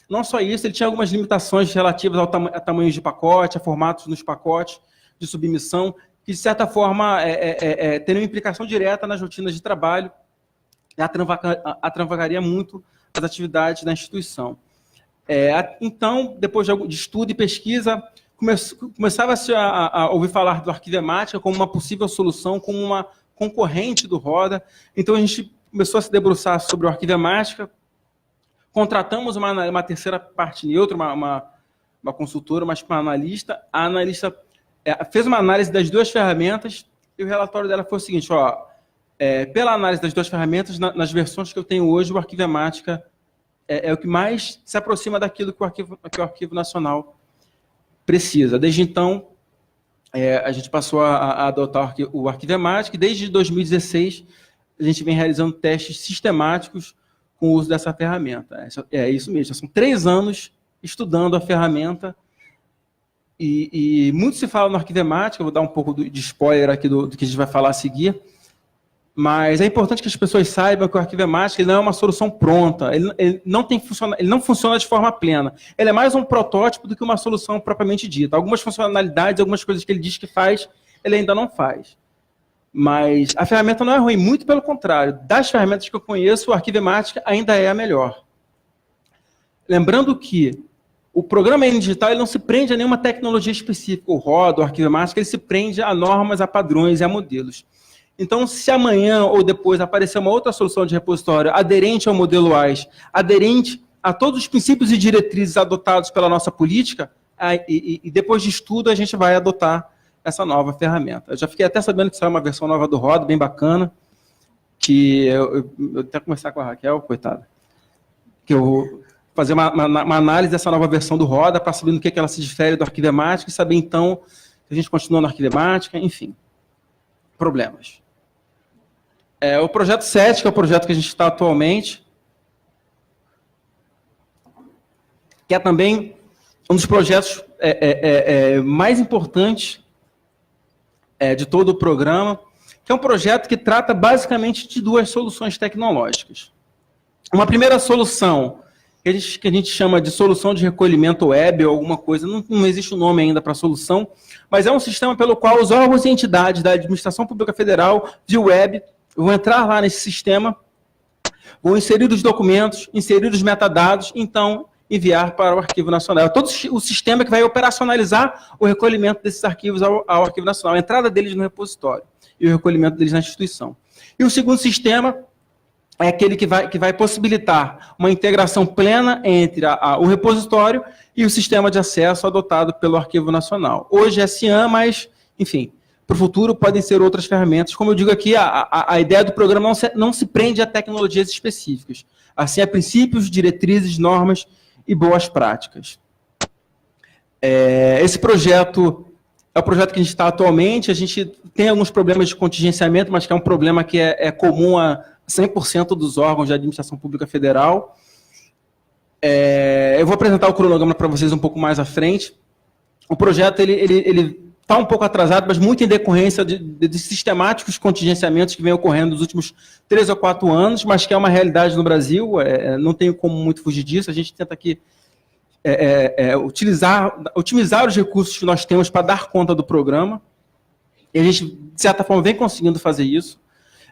Não só isso, ele tinha algumas limitações relativas a tamanhos de pacote, a formatos nos pacotes de submissão, que, de certa forma, teriam implicação direta nas rotinas de trabalho e atravacaria muito as atividades da instituição. Então, depois de estudo e pesquisa, começava-se a ouvir falar do Arquivemática como uma possível solução, como uma concorrente do Roda. Então, a gente começou a se debruçar sobre o Arquivemática, contratamos uma terceira parte neutra, uma consultora, uma analista. A analista fez uma análise das duas ferramentas e o relatório dela foi o seguinte, pela análise das duas ferramentas, nas versões que eu tenho hoje, o Arquivemática é o que mais se aproxima daquilo que o Arquivo Nacional precisa. Desde então, a gente passou a adotar o Arquivemática e desde 2016 a gente vem realizando testes sistemáticos com o uso dessa ferramenta. É isso mesmo, são 3 anos estudando a ferramenta e muito se fala no Arquivemática, eu vou dar um pouco de spoiler aqui do que a gente vai falar a seguir, mas é importante que as pessoas saibam que o Arquivemática não é uma solução pronta, ele não funciona de forma plena. Ele é mais um protótipo do que uma solução propriamente dita. Algumas funcionalidades, algumas coisas que ele diz que faz, ele ainda não faz. Mas a ferramenta não é ruim, muito pelo contrário. Das ferramentas que eu conheço, o Arquivemática ainda é a melhor. Lembrando que o programa N digital ele não se prende a nenhuma tecnologia específica. O Roda, o Arquivemática, ele se prende a normas, a padrões e a modelos. Então, se amanhã ou depois aparecer uma outra solução de repositório aderente ao modelo AIS, aderente a todos os princípios e diretrizes adotados pela nossa política, e depois de estudo a gente vai adotar essa nova ferramenta. Eu já fiquei até sabendo que saiu uma versão nova do Roda, bem bacana, que eu até conversar com a Raquel, coitada, que eu vou fazer uma análise dessa nova versão do Roda para saber no que ela se difere do Arquivemática e saber, então, se a gente continua no Arquivemática, enfim, problemas. O projeto 7, que é o projeto que a gente está atualmente, que é também um dos projetos mais importantes de todo o programa, que é um projeto que trata basicamente de 2 soluções tecnológicas. Uma primeira solução, que a gente chama de solução de recolhimento web ou alguma coisa, não existe um nome ainda para a solução, mas é um sistema pelo qual os órgãos e entidades da Administração Pública Federal de web vão entrar lá nesse sistema, vão inserir os documentos, inserir os metadados, então enviar para o Arquivo Nacional. É todo o sistema que vai operacionalizar o recolhimento desses arquivos ao Arquivo Nacional, a entrada deles no repositório e o recolhimento deles na instituição. E o segundo sistema é aquele que vai possibilitar uma integração plena entre o repositório e o sistema de acesso adotado pelo Arquivo Nacional. Hoje é SIAM, mas, enfim, para o futuro podem ser outras ferramentas. Como eu digo aqui, a ideia do programa não se prende a tecnologias específicas, assim a princípios, diretrizes, normas e boas práticas. Esse projeto é o projeto que a gente está atualmente. A gente tem alguns problemas de contingenciamento, mas que é um problema que é comum a 100% dos órgãos de administração pública federal. Eu vou apresentar o cronograma para vocês um pouco mais à frente. O projeto ele está um pouco atrasado, mas muito em decorrência de sistemáticos contingenciamentos que vem ocorrendo nos últimos 3 ou 4 anos, mas que é uma realidade no Brasil, não tenho como muito fugir disso. A gente tenta aqui otimizar os recursos que nós temos para dar conta do programa, e a gente, de certa forma, vem conseguindo fazer isso.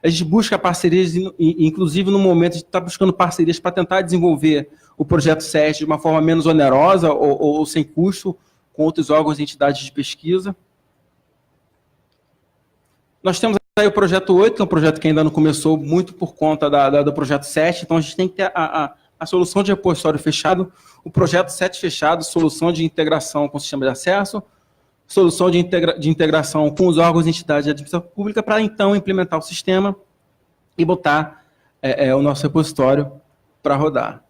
A gente busca parcerias, inclusive no momento a gente está buscando parcerias para tentar desenvolver o projeto 7 de uma forma menos onerosa ou sem custo, com outros órgãos e entidades de pesquisa. Nós temos aí o projeto 8, que é um projeto que ainda não começou, muito por conta do projeto 7, então a gente tem que ter a solução de repositório fechado, o projeto 7 fechado, solução de integração com o sistema de acesso, solução de integração com os órgãos e entidades de administração pública, para então implementar o sistema e botar o nosso repositório para rodar.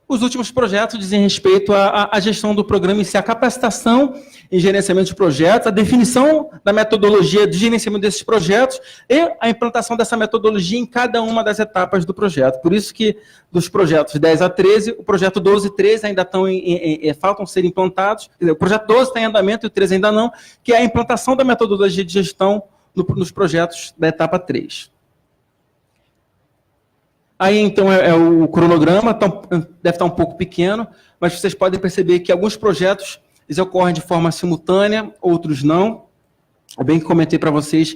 Os últimos projetos dizem respeito à gestão do programa em si, a capacitação em gerenciamento de projetos, a definição da metodologia de gerenciamento desses projetos e a implantação dessa metodologia em cada uma das etapas do projeto. Por isso que dos projetos 10 a 13, o projeto 12 e 13 ainda faltam ser implantados, o projeto 12 está em andamento e o 13 ainda não, que é a implantação da metodologia de gestão nos projetos da etapa 3. Aí, então, o cronograma, deve estar um pouco pequeno, mas vocês podem perceber que alguns projetos eles ocorrem de forma simultânea, outros não. Eu bem que comentei para vocês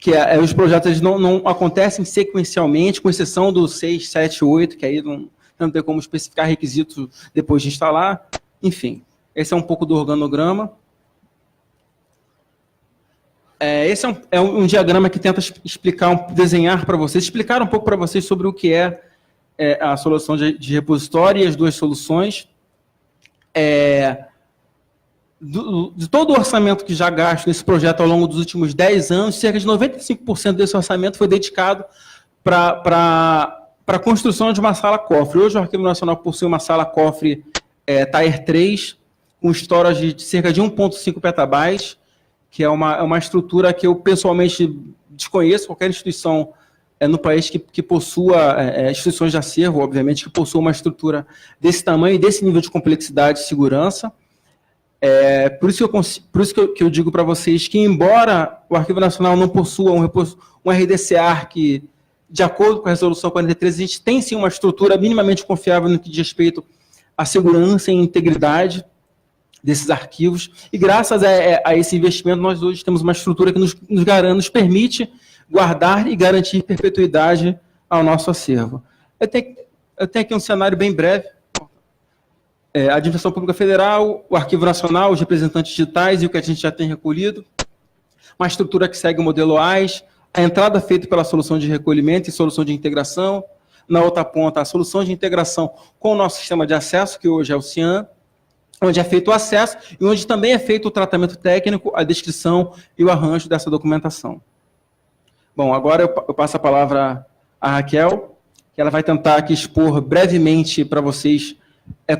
que os projetos eles não acontecem sequencialmente, com exceção do 6, 7, 8, que aí não tem como especificar requisitos depois de instalar. Enfim, esse é um pouco do organograma. Esse é um diagrama que tenta desenhar para vocês, explicar um pouco para vocês sobre o que é a solução de repositório e as duas soluções. De todo o orçamento que já gasto nesse projeto ao longo dos últimos 10 anos, cerca de 95% desse orçamento foi dedicado para a construção de uma sala-cofre. Hoje o Arquivo Nacional possui uma sala-cofre Tier 3, com storage de cerca de 1,5 petabytes, que é uma estrutura que eu pessoalmente desconheço. Qualquer instituição no país que possua, instituições de acervo, obviamente, que possua uma estrutura desse tamanho e desse nível de complexidade e segurança. Por isso que eu digo para vocês que, embora o Arquivo Nacional não possua um RDC-ARC que, de acordo com a Resolução 43, a gente tem sim uma estrutura minimamente confiável no que diz respeito à segurança e integridade desses arquivos, e graças a esse investimento nós hoje temos uma estrutura que nos permite guardar e garantir perpetuidade ao nosso acervo. Eu tenho aqui um cenário bem breve. A Administração Pública Federal, o Arquivo Nacional, os representantes digitais e o que a gente já tem recolhido. Uma estrutura que segue o modelo AIS, a entrada feita pela solução de recolhimento e solução de integração. Na outra ponta, a solução de integração com o nosso sistema de acesso, que hoje é o CIAM, onde é feito o acesso e onde também é feito o tratamento técnico, a descrição e o arranjo dessa documentação. Bom, agora eu passo a palavra à Raquel, que ela vai tentar aqui expor brevemente para vocês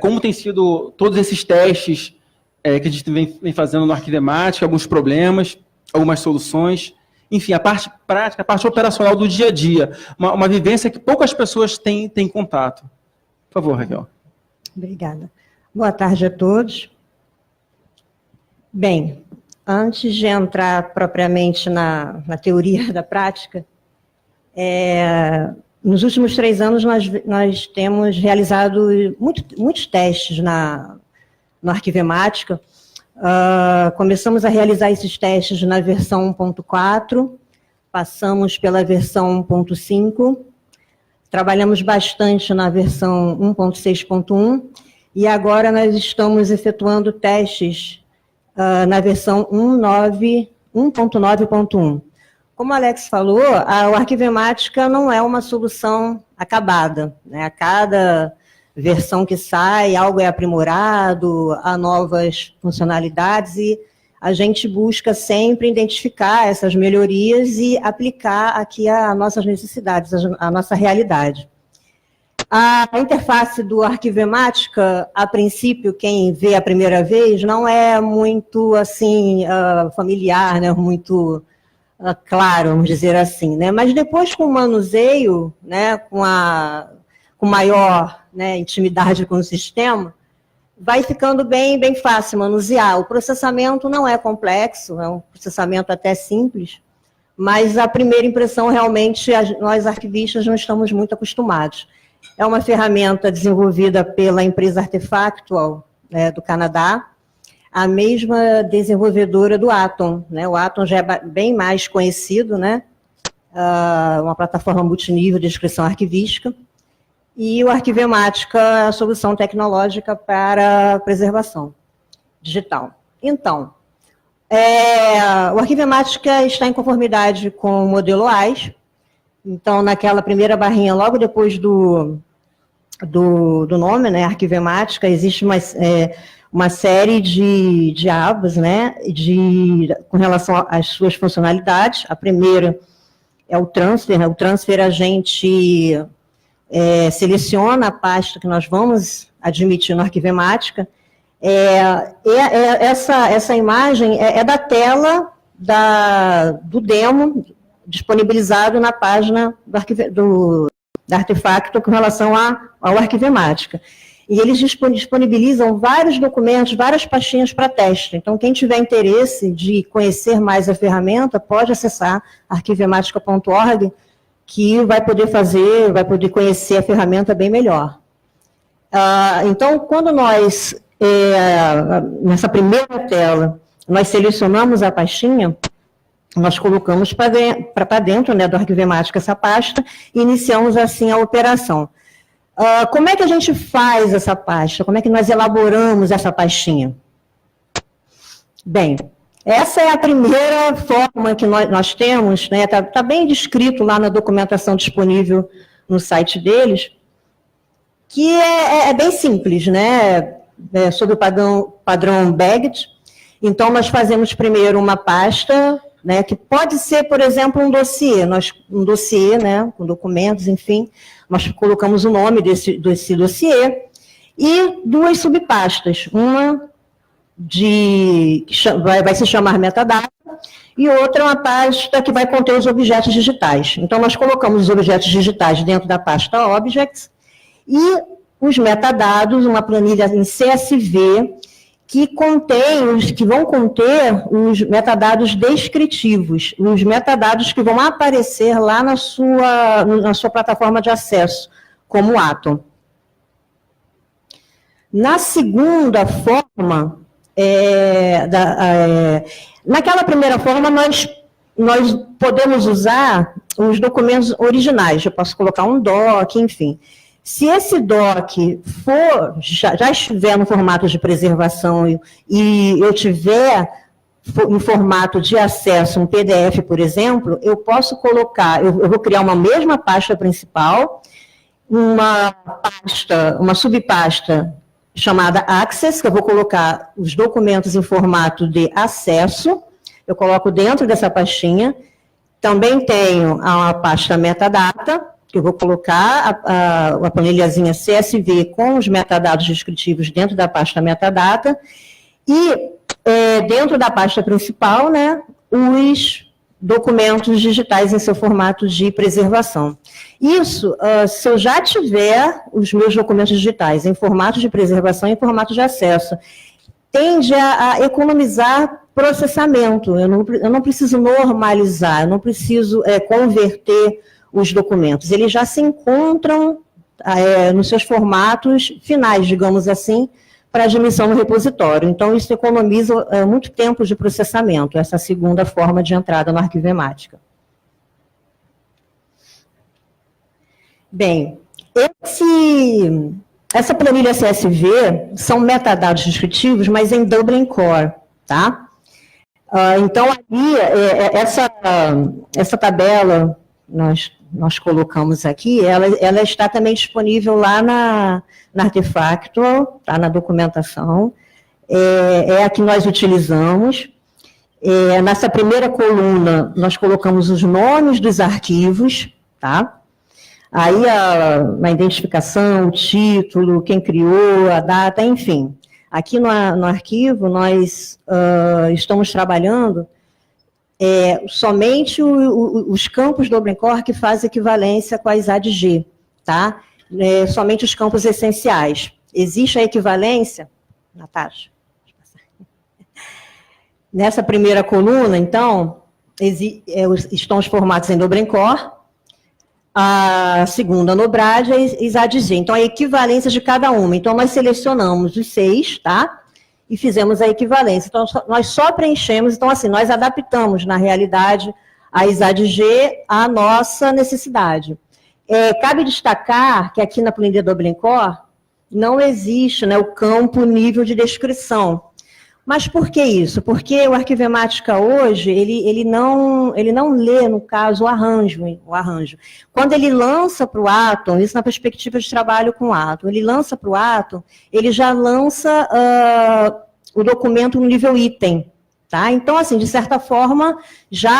como tem sido todos esses testes que a gente vem fazendo no Arquivemática, alguns problemas, algumas soluções, enfim, a parte prática, a parte operacional do dia a dia, uma vivência que poucas pessoas têm contato. Por favor, Raquel. Obrigada. Boa tarde a todos. Bem, antes de entrar propriamente na teoria da prática, nos últimos 3 anos nós temos realizado muitos testes no Arquivemática. Começamos a realizar esses testes na versão 1.4, passamos pela versão 1.5, trabalhamos bastante na versão 1.6.1, e agora nós estamos efetuando testes na versão 1.9.1. Como o Alex falou, o Arquivemática não é uma solução acabada, né? A cada versão que sai, algo é aprimorado, há novas funcionalidades, e a gente busca sempre identificar essas melhorias e aplicar aqui as nossas necessidades, a nossa realidade. A interface do Arquivemática, a princípio, quem vê a primeira vez, não é muito assim, familiar, né? Muito claro, vamos dizer assim, né? Mas depois, com o manuseio, né? com maior, né, intimidade com o sistema, vai ficando bem fácil manusear. O processamento não é complexo, é um processamento até simples, mas a primeira impressão, realmente, nós arquivistas não estamos muito acostumados. É uma ferramenta desenvolvida pela empresa Artefactual, né, do Canadá, a mesma desenvolvedora do Atom, né? O Atom já é bem mais conhecido, né? Uma plataforma multinível de descrição arquivística, e o Arquivemática é a solução tecnológica para preservação digital. Então, o Arquivemática está em conformidade com o modelo AIS. Então, naquela primeira barrinha, logo depois do nome, né, Arquivemática, existe uma série de abas, né, com relação às suas funcionalidades. A primeira é o transfer, né? O transfer a gente seleciona a pasta que nós vamos admitir no Arquivemática. Essa imagem é da tela do demo disponibilizado na página da Artefacto com relação ao Arquivemática. E eles disponibilizam vários documentos, várias pastinhas para teste. Então, quem tiver interesse de conhecer mais a ferramenta, pode acessar arquivemática.org, que vai poder conhecer a ferramenta bem melhor. Então, quando nós, nessa primeira tela, nós selecionamos a pastinha, nós colocamos para dentro, né, do Arquivemática essa pasta e iniciamos assim a operação. Como é que a gente faz essa pasta? Como é que nós elaboramos essa pastinha? Bem, essa é a primeira forma que nós temos, né? Tá bem descrito lá na documentação disponível no site deles, que é bem simples, né? Sobre o padrão Baggett. Então, nós fazemos primeiro uma pasta, né, que pode ser, por exemplo, um dossiê, né, com documentos, enfim, nós colocamos o nome desse dossiê e duas subpastas, uma que vai se chamar metadata e outra uma pasta que vai conter os objetos digitais. Então, nós colocamos os objetos digitais dentro da pasta Objects e os metadados, uma planilha em CSV, que vão conter os metadados descritivos, os metadados que vão aparecer lá na sua plataforma de acesso, como Atom. Na segunda forma, naquela primeira forma, nós podemos usar os documentos originais, eu posso colocar um doc, enfim. Se esse doc já estiver no formato de preservação e eu tiver em formato de acesso, um PDF, por exemplo, eu posso colocar, eu vou criar uma mesma pasta principal, uma subpasta chamada Access, que eu vou colocar os documentos em formato de acesso, eu coloco dentro dessa pastinha. Também tenho a pasta Metadata, que eu vou colocar a planilhazinha CSV com os metadados descritivos dentro da pasta Metadata, e dentro da pasta principal, né, os documentos digitais em seu formato de preservação. Isso, se eu já tiver os meus documentos digitais em formato de preservação e em formato de acesso, tende a economizar processamento, eu não preciso normalizar, eu não preciso converter os documentos, eles já se encontram nos seus formatos finais, digamos assim, para admissão no repositório. Então, isso economiza muito tempo de processamento, essa segunda forma de entrada no Arquivemática. Bem, essa planilha CSV são metadados descritivos, mas em Dublin Core, tá? Então, ali, essa tabela, nós colocamos aqui, ela está também disponível lá na Artefactual, tá, na documentação, é a que nós utilizamos. Nessa primeira coluna, nós colocamos os nomes dos arquivos, tá? Aí a identificação, o título, quem criou, a data, enfim. Aqui no arquivo, nós estamos trabalhando somente os campos do OpenCore que fazem equivalência com a ISAD-G, tá? Somente os campos essenciais. Existe a equivalência, Natasha? Nessa primeira coluna, então, estão os formatos em OpenCore, a segunda no Brad e ISAD-G. Então, a equivalência de cada uma. Então, nós selecionamos os 6, tá? E fizemos a equivalência. Então, nós só preenchemos, então, assim, nós adaptamos, na realidade, a ISAD-G à nossa necessidade. Cabe destacar que aqui na planilha do OpenCore não existe, né, o campo nível de descrição. Mas por que isso? Porque o Arquivemática hoje, ele não lê, no caso, o arranjo. Quando ele lança para o Atom, isso na perspectiva de trabalho com o Atom, ele lança para o Atom, ele já lança o documento no nível item. Tá? Então, assim, de certa forma, já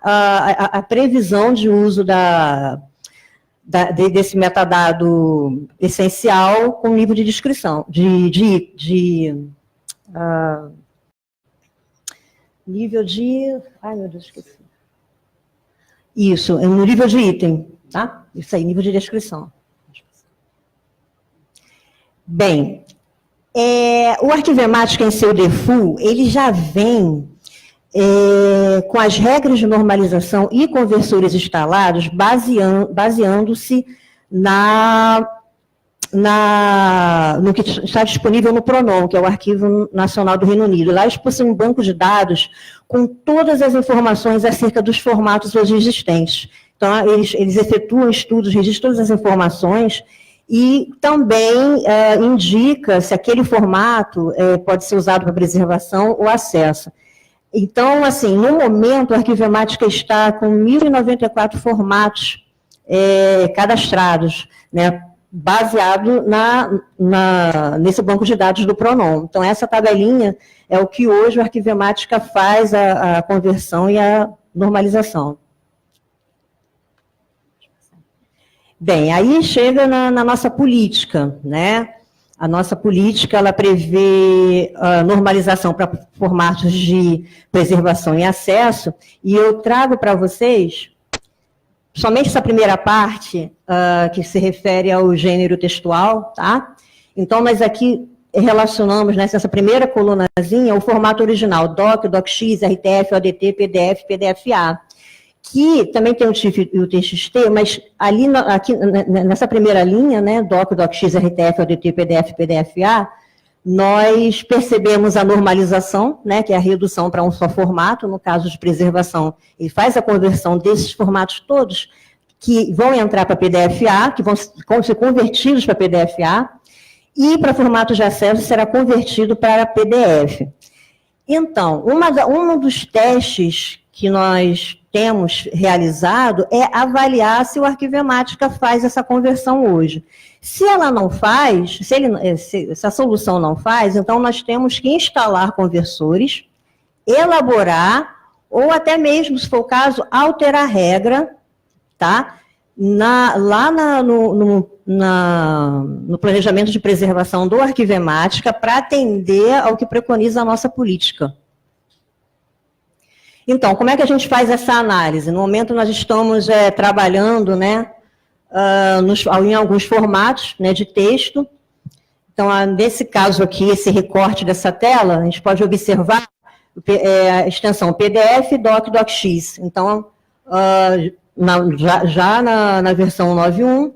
há a previsão de uso desse metadado essencial com nível de descrição, nível de... Ai, meu Deus, esqueci. Isso, no nível de item, tá? Isso aí, nível de descrição. Bem, o Arquivemática em seu default, ele já vem com as regras de normalização e conversores instalados, baseando-se no que está disponível no PRONOM, que é o Arquivo Nacional do Reino Unido. Lá eles possuem um banco de dados com todas as informações acerca dos formatos hoje existentes. Então, eles efetuam estudos, registram todas as informações e também indica se aquele formato pode ser usado para preservação ou acesso. Então, assim, no momento, a Arquivemática está com 1.094 formatos cadastrados, né, baseado nesse banco de dados do PRONOM. Então, essa tabelinha é o que hoje a Arquivemática faz a conversão e a normalização. Bem, aí chega na nossa política, né? A nossa política, ela prevê a normalização para formatos de preservação e acesso, e eu trago para vocês somente essa primeira parte, que se refere ao gênero textual, tá? Então, nós aqui relacionamos, nessa primeira colunazinha, o formato original, DOC, DOCX, RTF, ODT, PDF, PDF-A, que também tem o TIFF e o TXT, mas ali, aqui, nessa primeira linha, né, DOC, DOCX, RTF, ODT, PDF, PDF-A, nós percebemos a normalização, né, que é a redução para um só formato, no caso de preservação, ele faz a conversão desses formatos todos, que vão entrar para PDF-A, que vão ser convertidos para PDF-A, e para formato de acesso será convertido para PDF. Então, um dos testes que nós temos realizado é avaliar se o Arquivemática faz essa conversão hoje. Se ela não faz, se a solução não faz, então nós temos que instalar conversores, elaborar, ou até mesmo, se for o caso, alterar a regra, tá? No planejamento de preservação do Arquivemática para atender ao que preconiza a nossa política. Então, como é que a gente faz essa análise? No momento, nós estamos trabalhando, né, em alguns formatos, né, de texto. Então, nesse caso aqui, esse recorte dessa tela, a gente pode observar a extensão PDF, DOC, DOCX. Então, já na versão 9.1,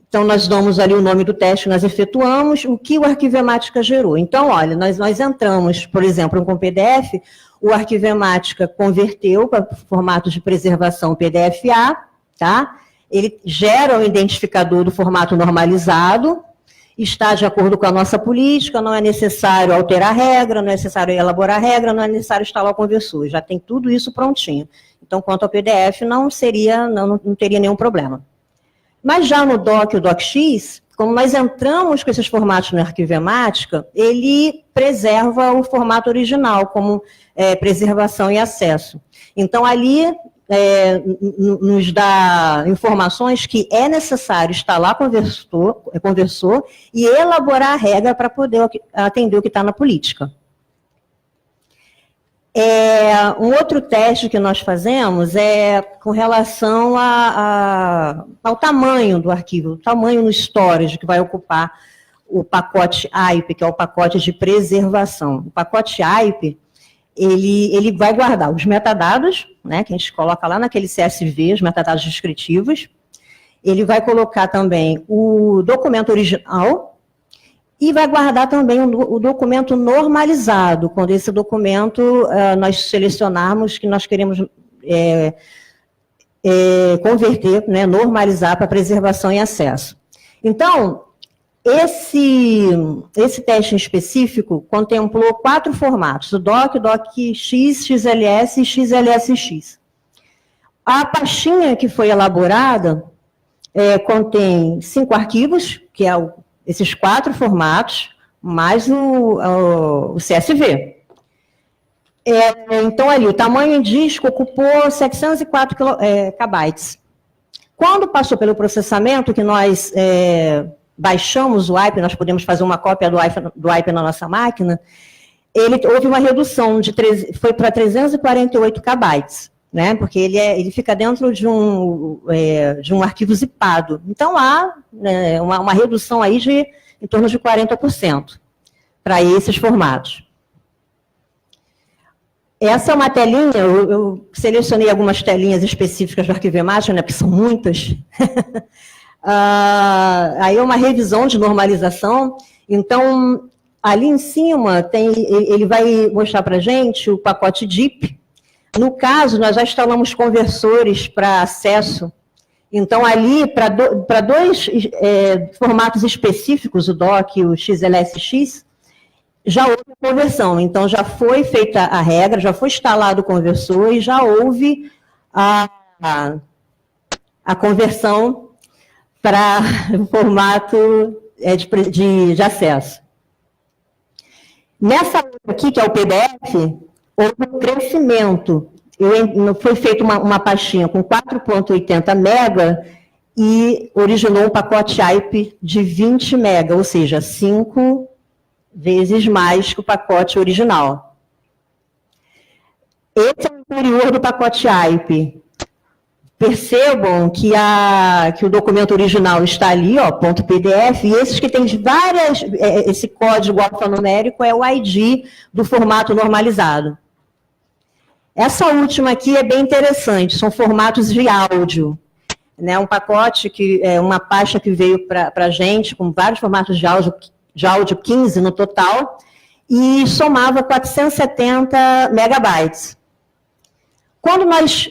então nós damos ali o nome do teste que nós efetuamos, o que o Arquivemática gerou. Então, olha, nós entramos, por exemplo, com PDF, o Arquivemática converteu para formato de preservação PDF-A, tá? Ele gera o identificador do formato normalizado, está de acordo com a nossa política, não é necessário alterar a regra, não é necessário elaborar a regra, não é necessário instalar o conversor, já tem tudo isso prontinho. Então, quanto ao PDF, não teria nenhum problema. Mas já no DOC e o DOCX, como nós entramos com esses formatos no Arquivemática, ele preserva o formato original, como preservação e acesso. Então, ali nos dá informações que é necessário instalar conversor e elaborar a regra para poder atender o que está na política. Um outro teste que nós fazemos é com relação ao tamanho do arquivo, o tamanho no storage que vai ocupar o pacote AIP, que é o pacote de preservação. O pacote AIP, ele vai guardar os metadados, né, que a gente coloca lá naquele CSV, os metadados descritivos. Ele vai colocar também o documento original, e vai guardar também o documento normalizado, quando esse documento nós selecionarmos que nós queremos converter, né, normalizar para preservação e acesso. Então, esse teste em específico contemplou 4 formatos, o DOC, DOCX, XLS e XLSX. A pastinha que foi elaborada contém 5 arquivos, que é esses 4 formatos, mais o CSV. Então, ali, o tamanho em disco ocupou 704 KB. Quando passou pelo processamento, que nós baixamos o AIP, nós podemos fazer uma cópia do AIP na nossa máquina, houve uma redução, foi para 348 KB, né, porque ele fica dentro de um arquivo zipado. Então, há uma redução aí em torno de 40% para esses formatos. Essa é uma telinha, eu selecionei algumas telinhas específicas do Arquivemática, né, porque são muitas. Aí é uma revisão de normalização. Então, ali em cima, ele vai mostrar para a gente o pacote DIP. No caso, nós já instalamos conversores para acesso. Então, ali, para dois formatos específicos, o DOC e o XLSX, já houve conversão. Então, já foi feita a regra, já foi instalado o conversor e já houve a conversão para o formato de acesso. Nessa outra aqui, que é o PDF, houve um crescimento. Foi feita uma pastinha com 4,80 mega e originou um pacote AIP de 20 mega, ou seja, 5 vezes mais que o pacote original. Esse é o interior do pacote AIP. Percebam que o documento original está ali, ó, .pdf, e esses que tem esse código alfanumérico é o ID do formato normalizado. Essa última aqui é bem interessante, são formatos de áudio. Né, um pacote, uma pasta que veio para a gente, com vários formatos de áudio 15 no total, e somava 470 megabytes. Quando nós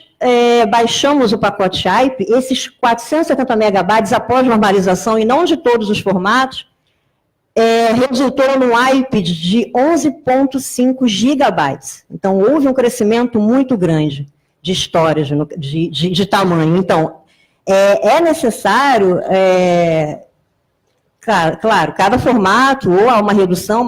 baixamos o pacote AIP, esses 470 megabytes, após normalização, e não de todos os formatos, resultou num AIP de 11,5 gigabytes. Então, houve um crescimento muito grande de storage, de tamanho. Então, é necessário, claro, cada formato, ou há uma redução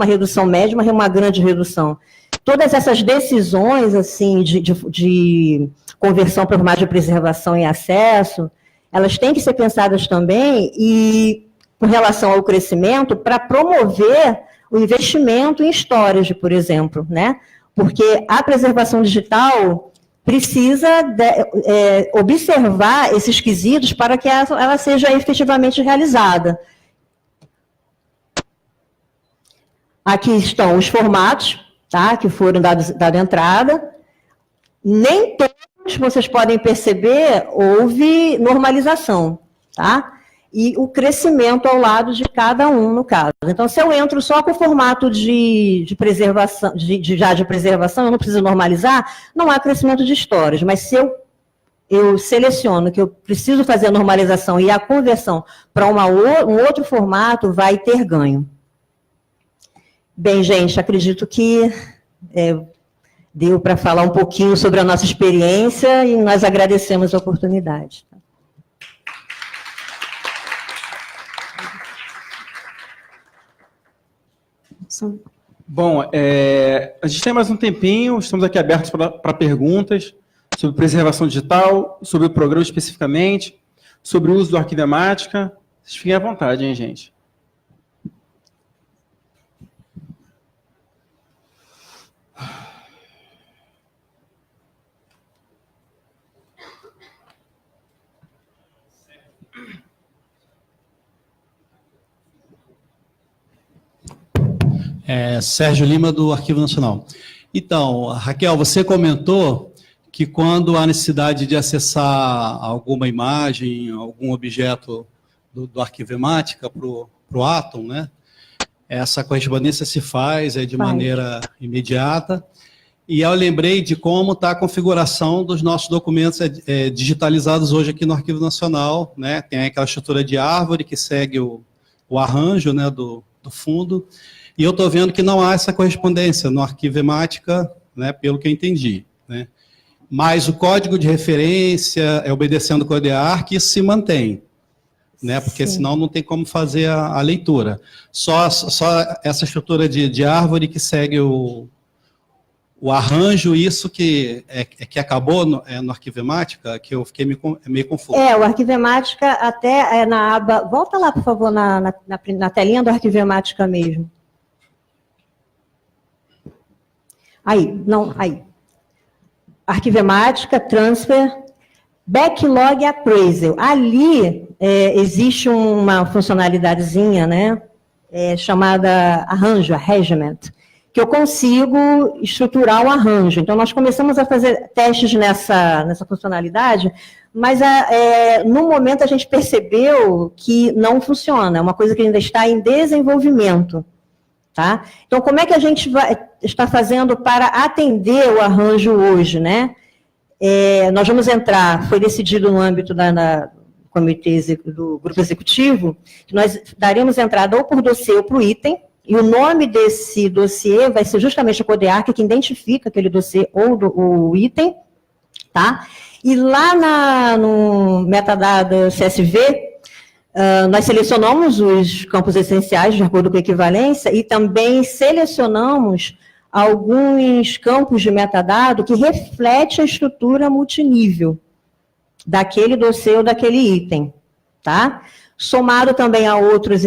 média, uma grande redução. Todas essas decisões assim, de conversão para formato de preservação e acesso, elas têm que ser pensadas também e com relação ao crescimento para promover o investimento em storage, por exemplo, né? Porque a preservação digital precisa observar esses quesitos para que ela seja efetivamente realizada. Aqui estão os formatos, tá, que foram dada entrada. Nem todos, vocês podem perceber, houve normalização, tá? E o crescimento ao lado de cada um, no caso. Então, se eu entro só com o formato de preservação, de preservação, eu não preciso normalizar, não há crescimento de storage. Mas se eu seleciono que eu preciso fazer a normalização e a conversão para um outro formato, vai ter ganho. Bem, gente, acredito que deu para falar um pouquinho sobre a nossa experiência e nós agradecemos a oportunidade. Bom, a gente tem mais um tempinho, estamos aqui abertos para perguntas sobre preservação digital, sobre o programa especificamente, sobre o uso do Arquivemática. Vocês fiquem à vontade, hein, gente? Sérgio Lima, do Arquivo Nacional. Então, Raquel, você comentou que quando há necessidade de acessar alguma imagem, algum objeto do Arquivemática para o Atom, né, essa correspondência se faz de maneira imediata. E eu lembrei de como está a configuração dos nossos documentos digitalizados hoje aqui no Arquivo Nacional, né? Tem aquela estrutura de árvore que segue o arranjo, né, do fundo. E eu estou vendo que não há essa correspondência no Arquivemática, né, pelo que eu entendi, né? Mas o código de referência, obedecendo o CODEARC, isso se mantém, né? Porque senão não tem como fazer a leitura. Só essa estrutura de árvore que segue o arranjo, isso que acabou no Arquivemática, que eu fiquei meio confuso. O Arquivemática até na aba... Volta lá, por favor, na telinha do Arquivemática mesmo. Aí. Arquivemática, transfer, backlog appraisal. Ali existe uma funcionalidadezinha, né, chamada arrangement, que eu consigo estruturar o arranjo. Então, nós começamos a fazer testes nessa funcionalidade mas no momento a gente percebeu que não funciona, é uma coisa que ainda está em desenvolvimento. Tá? Então, como é que a gente está fazendo para atender o arranjo hoje, né? Nós vamos entrar, foi decidido no âmbito do grupo executivo, que nós daremos entrada ou por dossiê ou por item, e o nome desse dossiê vai ser justamente o CODEARC, que identifica aquele dossiê ou o item, tá? E lá no metadata CSV, nós selecionamos os campos essenciais de acordo com a equivalência e também selecionamos alguns campos de metadado que refletem a estrutura multinível daquele dossiê ou daquele item, tá? Somado também a outros,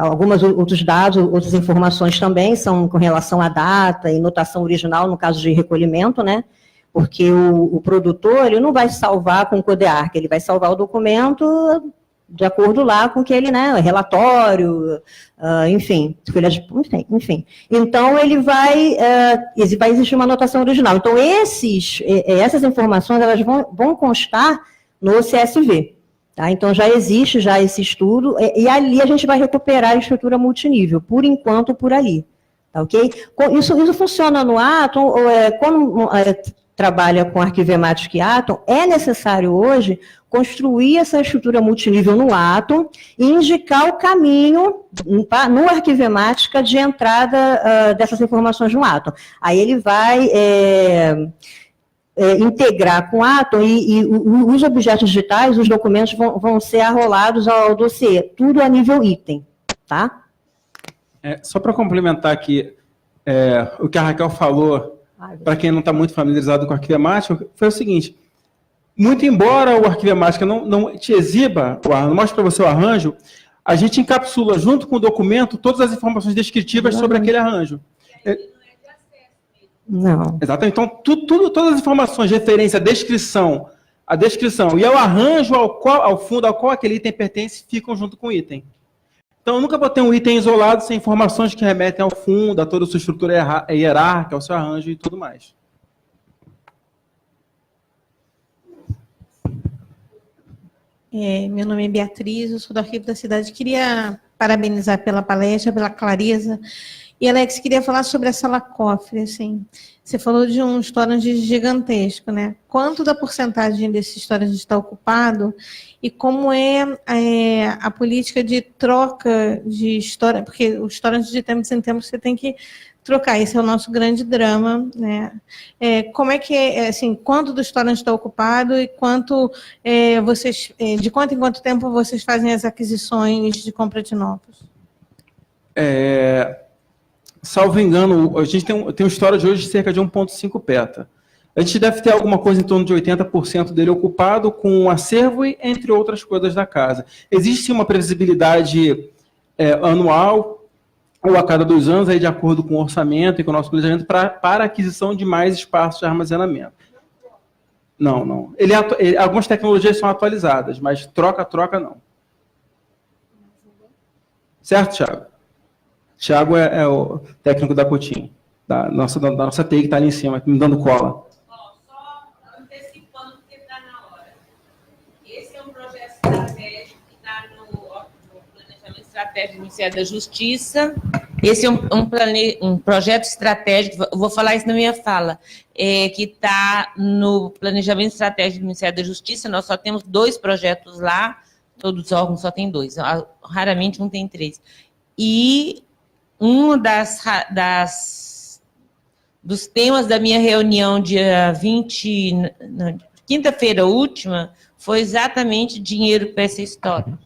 alguns outros dados, outras informações também, são com relação à data e notação original, no caso de recolhimento, né? Porque o produtor, ele não vai salvar com o CODEARC, ele vai salvar o documento de acordo lá com que ele, né, relatório, enfim, Então, ele vai existir uma anotação original. Então, essas informações, elas vão constar no CSV. Tá? Então, já existe esse estudo, e ali a gente vai recuperar a estrutura multinível, por enquanto, por ali. Tá, ok? Isso funciona no Atom, quando trabalha com Arquivemática e Atom, é necessário hoje construir essa estrutura multinível no Atom e indicar o caminho no Arquivemática de entrada dessas informações no Atom. Aí ele vai integrar com o Atom e os objetos digitais, os documentos vão ser arrolados ao dossiê, tudo a nível item, tá? Só para complementar aqui, o que a Raquel falou, para quem não está muito familiarizado com a Arquivemática, foi o seguinte: muito embora o Arquivemática não te exiba, não mostre para você o arranjo, a gente encapsula junto com o documento todas as informações descritivas sobre aquele arranjo. Não. Exatamente. Então, todas as informações, referência, a descrição e ao arranjo ao fundo ao qual aquele item pertence, ficam junto com o item. Então, eu nunca botei um item isolado sem informações que remetem ao fundo, a toda a sua estrutura hierárquica, ao seu arranjo e tudo mais. Meu nome é Beatriz, eu sou do Arquivo da Cidade. Queria parabenizar pela palestra, pela clareza. E, Alex, queria falar sobre a sala cofre. Assim, você falou de um storage gigantesco, né? Quanto da porcentagem desse storage está ocupado e como é a política de troca de storage? Porque o storage de tempos em tempos você tem que trocar. Esse é o nosso grande drama, né? Como é que assim, quanto do storage está ocupado e quanto vocês, de quanto em quanto tempo vocês fazem as aquisições de compra de novos? Salvo engano, a gente tem um storage hoje de cerca de 1,5 peta. A gente deve ter alguma coisa em torno de 80% dele ocupado com um acervo e entre outras coisas da casa. Existe uma previsibilidade anual ou a cada 2 anos, aí de acordo com o orçamento e com o nosso planejamento, para a aquisição de mais espaço de armazenamento. Não. Algumas tecnologias são atualizadas, mas troca não. Certo, Thiago? Thiago é o técnico da Cotim, da nossa TI que está ali em cima, me dando cola. Só antecipando porque está na hora. Esse é um projeto estratégico que está no Planejamento Estratégico do Ministério da Justiça. Esse é um projeto estratégico, eu vou falar isso na minha fala, que está no Planejamento Estratégico do Ministério da Justiça. Nós só temos 2 projetos lá, todos os órgãos só tem 2, raramente um tem 3. E um dos temas da minha reunião dia 20, quinta-feira última, foi exatamente dinheiro para essa história.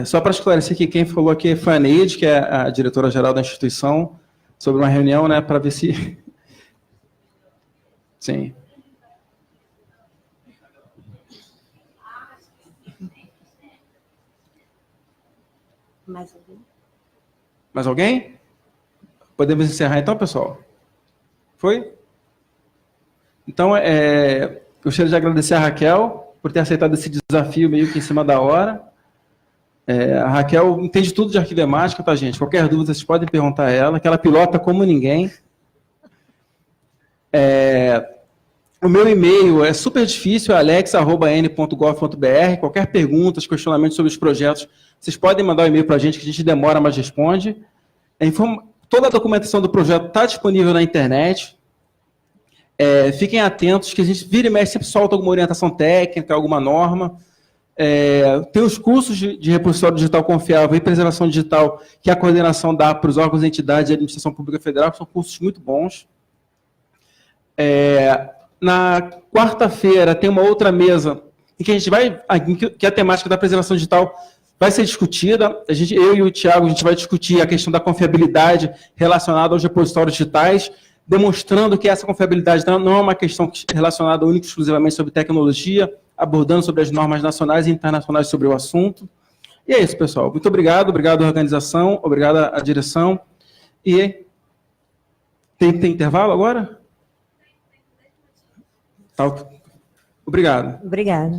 Só para esclarecer que quem falou aqui foi a Neide, que é a diretora-geral da instituição, sobre uma reunião, né, para ver se... Sim. Mais alguém? Podemos encerrar então, pessoal? Foi? Então, eu gostaria de agradecer a Raquel por ter aceitado esse desafio meio que em cima da hora. A Raquel entende tudo de arquivemática, tá, gente? Qualquer dúvida, vocês podem perguntar a ela, que ela pilota como ninguém. O meu e-mail é super difícil, é alex@n.gov.br. Qualquer pergunta, questionamentos sobre os projetos, vocês podem mandar um e-mail para a gente, que a gente demora, mas responde. Toda a documentação do projeto está disponível na internet. Fiquem atentos, que a gente vira e mexe, sempre solta alguma orientação técnica, alguma norma. Tem os cursos de repositório digital confiável e preservação digital, que a coordenação dá para os órgãos e entidades de administração pública federal, que são cursos muito bons. Na quarta-feira tem uma outra mesa em que que a temática da preservação digital vai ser discutida. Eu e o Tiago, a gente vai discutir a questão da confiabilidade relacionada aos repositórios digitais, demonstrando que essa confiabilidade não é uma questão relacionada única e exclusivamente sobre tecnologia, abordando sobre as normas nacionais e internacionais sobre o assunto. E é isso, pessoal. Muito obrigado à organização, obrigado à direção. E tem intervalo agora? Tá. Obrigado. Obrigada.